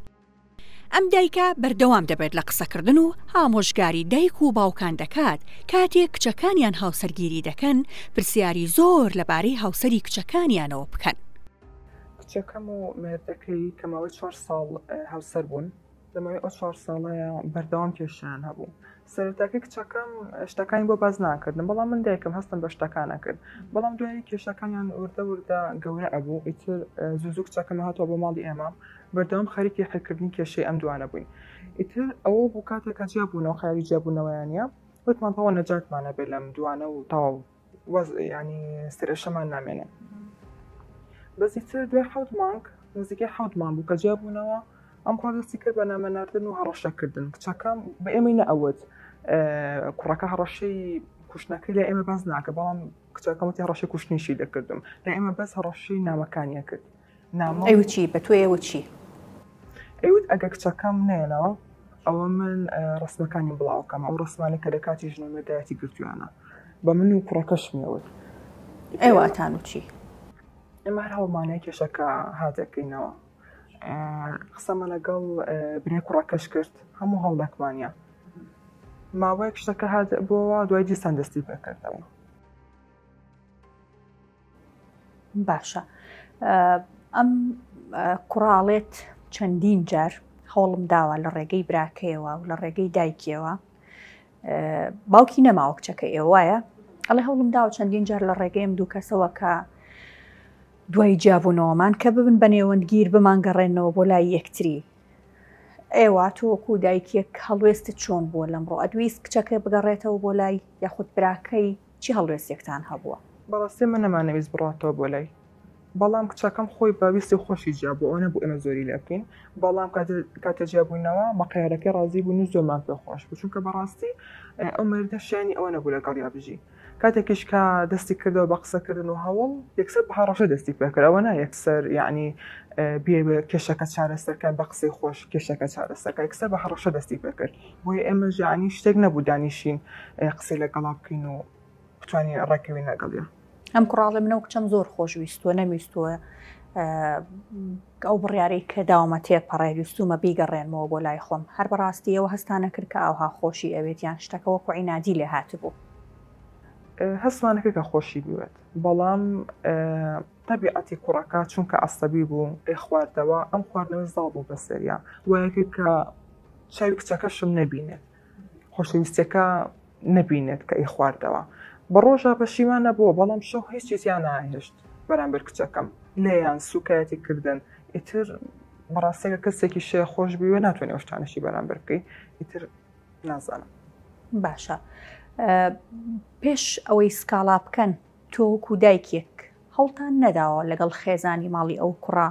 ئەم دایکە بەردەوام دەبێت لە قسەکردن و ئامۆژگاری دایک و باوکان دەکات کاتێک کچەکانیان هاوسەرگیری دەکەن پرسیاری زۆر لەبارەی هاوسەری کچەکانیانەوە بکەن. کچەکەم و مێردەکەی کەماوەی 4 ساڵ هاوسەر بوون لەماوەی ئەو 4 ساڵەیە بەردەوام کێشیان هەبوو. سەرەتاکە کچەکەم شتەکانی بۆ باز ناکردن بەڵام من دایکم هەستم بە شتەکانە کرد بەڵام دوایی کێشەکانیان وردە گەورە ئەبوو ئیتر زوو کچەکەمە هاتووە بۆ ماڵی ئێمە بەردەوام خەریکی حلکردنی کێشەی ئەم دوانە بووین. ئیتر ئەوە بوو کاتێکە جیابوونەوە خیالی جیابوونەوەیانە وتمان تەواو نەجاتمانە بێت لەم دوانە و تەواو ینی سرێشەمان نامێنێ. بەس ئیتر دوای 7 مانگ نزیکەی 7 مانگ بوو کە جیابوونەوە ئەم کوڕدەستی کرد بە نامەناردن و هەڕەشەکردن کچەکەم بە ئێمەی نەئەوت کوڕەکە هەڕەشەی کوشتنەکەی لە ئێمە باز ناکە بەڵام کچەکەمەتی هەڕەشی کوشتنیشی دەکردم لە ئێمە بەس هەڕەشی نامەکانیە کرد ئەوە چی بە تۆ ئێوە چی ئەوت ئەگە کچەکەم نێنەوە ئەوە من ڕسمەکانی بڵاوکەم ئەو ڕسمانی کە لە کاتی ژنەمەدایەتی گرتویانە بە من و کوڕەکەشمیەوەت ئێوەتان و چی ئێمە هەر هەڵمانەیە کێشەکە هادەکەینەوە قسەمە لەگەڵ برێ کوڕەکەش کرد هەموو هەوڵێکمانە ماوەیەک شتەکە بۆەوە دوای دیسان دەستی پێکردەوە باشە ئەم کوڕاڵێت چەندین جار هەوڵم داوە لە ڕێگەی براکەیەوە و لە ڕێگەی دایکیەوە باوکی نەماوە کچەکە ئێوە وایە ئەڵێ هەوڵم داوە چەندین جار لە ڕێگەیم دوو کەسەوە کە دوای جیابوونەوەمان کە ببن بە نێوەندگیر بمانگەڕێنەوە بۆ لای یەکتری ئێوە تۆکو دایکێک هەڵوێستت چۆن بووە لەمڕۆ ئەدویست کچەکە بگەڕێتەوە بۆ لای یاخود براکەی چی هەڵوێستێکتان هەبووە بەڕاستی من نەمانەویست بڕاتەوە بۆ لای بەڵام کچەکەم خۆی بەویستی خۆشی جیابوو ئەوە نەبوو ئێمە زۆری لێ بکەین بەڵام کاتە جیابووینەوە مەقیارەکەی ڕازی بوو و زۆرمان پێخۆش بوو چونکە بەڕاستی ئەو مەردە شیانی ئەوە نەبوو لەگەڵ یا بژی کاتێکیش کە دەستی کردەوە بە قسەکردن و هەوڵ یەکسەر بە هەڕەشە دەستی پێکرد ئەوە نا یەکسەر یعنی بێ کێشەکە چارەسەرکە بە قسەی خۆش کێشەکە چارەسەرکە یەکسەر بە هەڕەشە دەستی پێکرد بۆیە ئێمە ژانی شتێک نەبوو دانیشین قسەی لەگەڵا بکەین و بتوانین ڕێکەوی لەگەڵیە ئەم کوڕاڵێ منە و کچەم زۆر خۆشویستووە نەویستووە ئەو بڕیارەی کە داوامە تێپەڕێ ویستومە بیگەڕێنمەوە بۆ لای خۆم هەر بەڕاستی ئەوە هەستانە کرد کە ئەوها خۆشی ئەوێتیان شتەکە وەکو عینادی لێ هاتبوو هەستمانەکە کە خۆشی بوێت بەڵام تەبیعەتی کوڕەکە چونکە ئەستەبی بوو خواردەوە ئەم خواردنەوەی زاڵ بوو بە سەریا وایەکە کە چاوی کچەکەشم نەبینێت خۆشەویستەکە نەبینێت کە خواردەوە بە ڕۆژە بەشیمان نەبووە بەڵام شەو هیچ چیزیان ناهێشت بەرامبەر کچەکەم لێیان سوکایەتی کردن ئیتر بەڕاستەکە کەسێکی شێ خۆش بیوە ناتوانێت شتانەشی بەرامبەر بکەی ئیتر نازانم باشە پێش ئەوەی سکاڵا بکەن تۆ وەکو دایکێک هەوڵتان نەداوە لەگەڵ خێزانی ماڵی ئەو کوڕا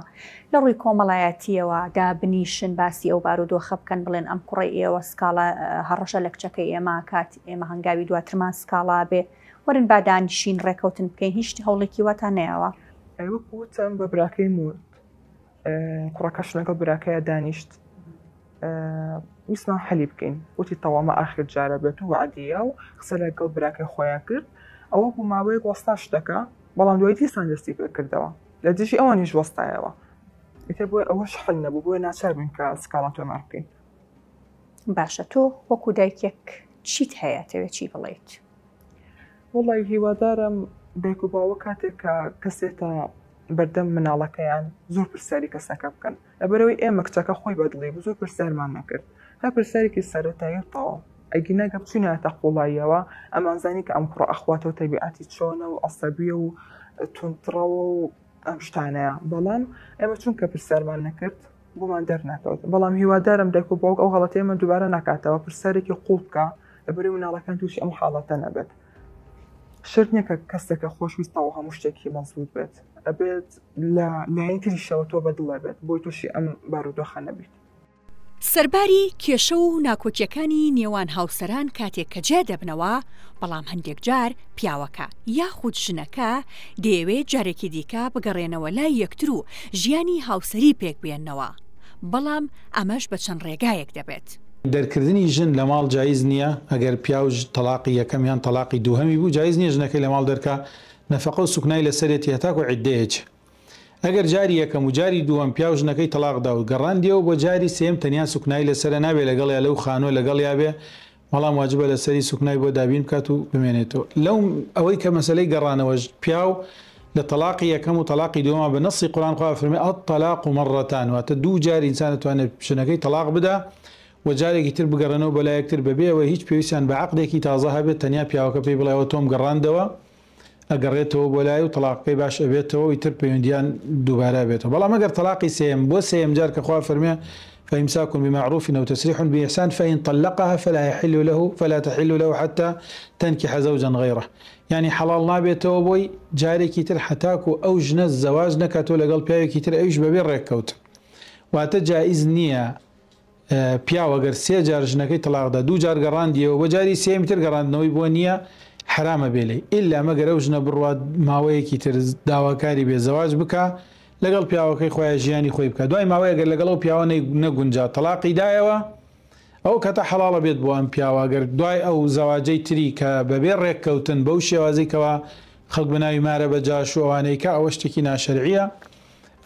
لە ڕووی کۆمەڵایەتیەوە دابنیشن باسی ئەو بارودۆخە بکەن بڵێن ئەم کوڕی ئێوە سکاڵا هەڕەشە لە کچەکەی ئێمە کات ئێمە هەنگاوی دواترمان سکاڵا بێ وەرن بادانیشین ڕێکەوتن بکەین هیچ هەوڵێکی واتان نەیەوە ئەوەکوتم بە براکەی مرد کوڕەکەش لەگەڵ براکەیە دانیشت ویسمان حەلی بکەین وتی تەواومە ئاخر جارە بێت و وعدیە و قسە لەگەڵ براکەی خۆیان کرد ئەوە بوو ماوەیەک وەستا شتەکە بەڵام دوای دیسان دەستی پێکردەوە لە دژی ئەوانیش وەستایەوە ئیتر بۆی ئەوەش حەل نەبوو بۆی ناچار بووین کە سکاڵا تۆمار بکەین باشە تۆ وەکو دایکێک چیت هەیەتەوێت چی بڵێیت وڵی هیوادارم دایک و باوە کاتێک کە کەسێتە بەردەم مناڵەکەیان زۆر پرسیاری کەسەکە بکەن لەبەرەوەی ئێمە کچەکە خۆی بەدڵی بوو زۆر پرسیارمان نەکرد هە پرسیارێکی سەرەتایی تەواو ئەگینەگە بچینەتە قوڵاییەوە ئەمانزانی کە ئەم کوڕە ئەخواتەوە تەبیعەتی چۆنە و ئەسەبیە و تونتڕەوە و ئەم شتانەیە بەڵام ئێمە چونکە پرسیارمان نەکرد بۆمان دەرناکەوت بەڵام هیوادارم دایک و باوک ئەو غەڵەتەی ئێمە دووبارە ناکاتەوە پرسیارێکی قوڵ بکە لەبەرەوەی مناڵەکان تووشی ئەم حاڵەتە نەبێت شرط نییە کە کەسێکە خۆشویستەوە هەموو شتێکی مەزبوط بێت ئەبێت لە لایەن تریشەوە تۆ بەدڵە بێت بۆی تووشی ئەم بارودۆخە نەبیت سەرباری کێشە و ناکۆکیەکانی نێوان هاوسەران کاتێک کە جێ دەبنەوە بەڵام هەندێک جار پیاوەکە یاخود ژنەکە دەیەوێت جارێکی دیکە بگەڕێنەوە لای یەکتر و ژیانی هاوسەری پێک بێننەوە بەڵام ئەمەش بە چەند ڕێگایەک دەبێت دەرکردنی ژن لە ماڵ جایز نییە ئەگەر پیاوژ تەلاقی یەکەم یان تەلاقی دووهەمی بوو جایز نییە ژنەکەی لە ماڵ دەرکە نەفەقە و سوکنای لەسەرێتی هەتاکو عیدەیەک ئەگەر جاری یەکەم و جاری دووەم پیاو ژنەکەی تەلاقدا و گەڕاندیەوە بۆ جاری سێم تەنیا سوکنای لەسەرە نابێت لەگەڵیا لەو خانۆ لەگەڵ یابێ بەڵام واجبە لەسەری سوکنای بۆ دابین بکات و بمێنێتەوە لەو ئەوەی کە مەسەلەی گەڕانەوە پیاو لە تەلاقی یەکەم و تەلاقی دووەمە بە نەسی قورئان خوا فەرمێ الطلاق مرتان واتە دوو جار ئینسان دەتوانێت ژنەکەی تەلاق بدا و جارێکی تر بگەڕێنەوە بەلای یەکتر بەبێەوە هیچ پێویستیان بە عەقدێکی تازە هەبێت تەنیا پیاوەکە پێی بڵێەوە تۆم گەڕاندەوە ئەگەڕێتەوە بۆ لای و تەلاقەکەی باش ئەبێتەوە ئیتر پەیوەندیان دووبارە بێتەوە بەڵام ئەگەر تەلاقی سێم بۆ سێم جار کە خوا فەرمێ فإمساك بمعروف أو تسريح بإحسان فإن طلقها فلا تحل له حتى تنكح زوجا غيره يعني حلال نابێتەوە بۆی جارێکی تر حتاکو ئەو ژنە زەواج نەکاتەوە لەگەڵ پیاوێکی تر ئەویش بەبێ ڕێککەوت واتە جائز نییە پیاوەگەر سێ جار ژنەکەی تەلاقدا دوو جار گەڕاندیەوە بۆ جاری سێمی تر گەڕاندنەوەی بۆ نییە حرامە بێلێ ئللا مەگەر ئەو ژنە بڕوات ماوەیەکی تر داواکاری بێ زەواج بکە لەگەڵ پیاوەکەی خۆیان ژیانی خۆی بکە دوای ماوەیەگەر لەگەڵ ئەو پیاوە نەگونجا تەلاقی دایەوە ئەو کەتە حەڵاڵە بێت بۆ ئەم پیاواگەر دوای ئەو زەواجەی تری کە بەبێ ڕێککەوتن بەو شێوازەیەکەوە خەڵک بناوی مارە بە جاش و ئەوانەی کە ئەوە شتێکی ناشەرعیە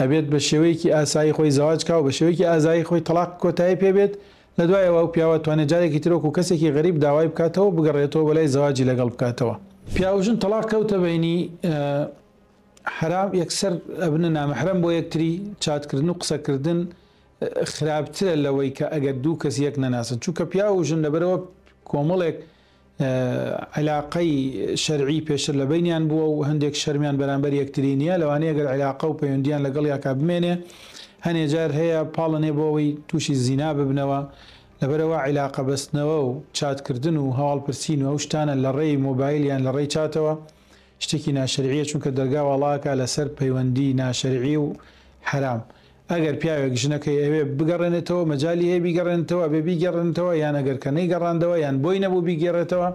ئەبێت بە شێوەیەکی ئاسایی خۆی زەواج کا و بە شێوەیەکی ئازایی خۆی تەلاق کۆتایی پێبێت لە دوایەوە ئەو پیاوە توانێت جارێکی ترۆک و کەسێکی غەریب داوای بکاتەوە بگەڕێتەوە بەلای زەواجی لەگەڵ بکاتەوە پیاوژن تەلاق کەوتە بینی حرام یەکسەر ئەبنە نامەحرەم بۆ یەکتری چاتکردن و قسەکردن خراپترە لەوەی کە ئەگەر دوو کەس یەک نەناسن چونکە پیاوژن لەبەرەوە کۆمەڵێک علاقەی شەرعی پێشتر لە بینیان بووە و هەندێک شەرمیان بەرامبەر یەکتری نییە لەوانەیە گەر علاقە و پەیوەندیان لەگەڵ یاکا بمێنێ هەنێ جار هەیە پاڵنێ بۆەوەی تووشی زینا ببنەوە لەبەرەوە علاقە بەستنەوە و چاتکردن و هەواڵپرسین و ئەو شتانە لە ڕێی مۆبایلیان لە ڕێی چاتەوە شتێکی ناشەرعیە چونکە دەرگا وڵاکە لەسەر پەیوەندی ناشەرعی و حرام ئەگەر پیاوێک ژنەکەی ئەوێ بگەڕێنێتەوە مەجای هەیە بیگەڕێنێتەوە بێ بیگەڕێنێتەوە یان ئەگەر کە نەیگەڕاندەوە یان بۆی نەبوو بیگەڕێتەوە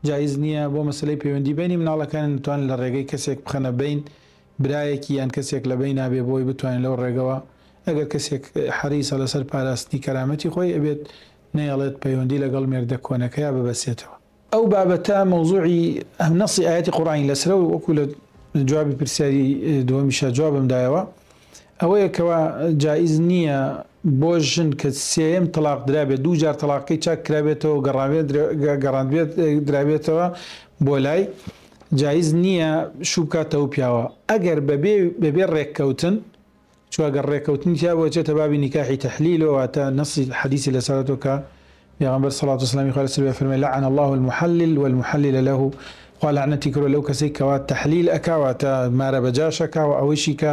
جایز نییە بۆ مەسلەی پەیوەندی بینی مناڵەکان نتوان لە ڕێگەی کەسێک بخەنە بین برایەکی یان کەسێک لە بین نابێ بۆی بتوانین لەو ڕێگەوە ئەگەر کەسێک حەریسە لەسەر پاراستنی کەرامەتی خۆی ئەبێت نەیەڵێت پەیوەندی لەگەڵ مێردە کۆنەکەیە ببەسێتەوە ئەو بابەتە مەوزوعی ئەم نەسی ئاەتی قوڕانی لەسرە و وەکو لە جوابی پرسیاری دووەمیشە جوابم دایەوە ئەوەیەکەوە جایز نییە بۆ ژن کە سێم تەلاق درابێت دوو جار تەلاقی چاک کرابێتەوە گەڕاندبێت درابێتەوە بۆ لای جایز نییە شوو بکاتەوە پیاوە ئەگەر بەبێ ڕێککەوتن چواگەر ڕێککەوتنی تیا بۆ چێتە بابی نیکاحی تەحلیلەوە تا نەسی حەدیثی لەسەرەوە کە پێغەمبەر صلوات والسلام خوای لەسەر فەرمێ لعن الله المحلل والمحلل له خوا لعنەتی کردووە لەو کەسێک کەوا تەحلیل ئەکاواتە مارە بەجاشەکە و ئەوەیشی کە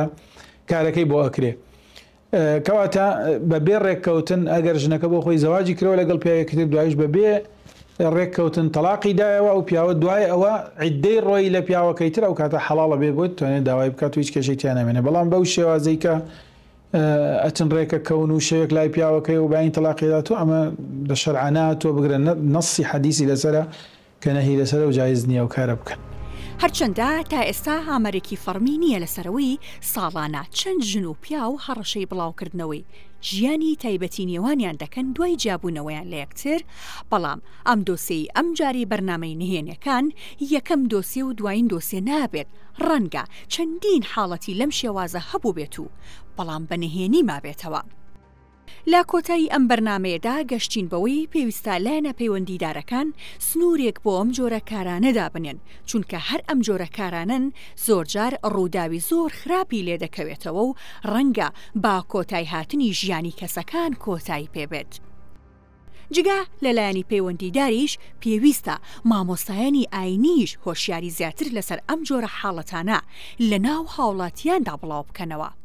کارەکەی بۆ ئەکرێ کەواتە بەبێ ڕێککەوتن ئەگەر ژنەکە بۆ خۆی زەواجی کرەوە لەگەڵ پیاوێکی تر دوایش بەبێ ڕێککەوتن تەلاقی دایەوە و پیاوە دوای ئەوە عیدەی ڕۆی لە پیاوەکەی تر ئەو کاتە حەڵاڵە بێ بۆت توانێت داوای بکات و هیچ کێشەی تیان نامێنێ بەڵام بەو شێوازەی کە ئەچن ڕێکە کەون و شەوێک لای پیاوەکەی و باین تەلاقیدات و ئەمە بە شەرعانات و بگرن نەسی حەدیثی لەسەرە کە نەهی لەسەرە و جایز نییە و کارە بکەن هەرچەندە تا ئێستا ئامارێکی فەرمی نییە لەسەرەوەی ساڵانە چەند ژن و پیا و هەڕەشەی بڵاوکردنەوەی ژیانی تایبەتی نێوانیان دەکەن دوای جابوونەوەیان لە یەکتر بەڵام ئەم دۆسیەی ئەم جاری بەرنامەی نهێنیەکان یەکەم دۆسیە و دوایین دۆسیە نابێت ڕەنگە چەندین حاڵەتی لەم شێوازە هەبوو بێت و بەڵام بە نهێنی مابێتەوە لا کۆتایی ئەم بەرنمەیەدا گەشتین بەوەی پێویستە لایەنە پەیوەندیدارەکان سنوورێک بۆ ئەم جۆرە کارانەدا بنێن چونکە هەر ئەم جۆرە کارانن زۆرجار ڕووداوی زۆر خراپی لێ دەکەوێتەوە و ڕەنگە با کۆتای هاتنی ژیانی کەسەکان کۆتایی پێبێت. جگا لەلایەنی پەیوەندیداریش پێویستە مامۆستایانی ئاینیش هۆشیاری زیاتر لەسەر ئەم جۆرە حاڵەتانە لە ناو هاوڵاتیاندا بڵاو بکەنەوە.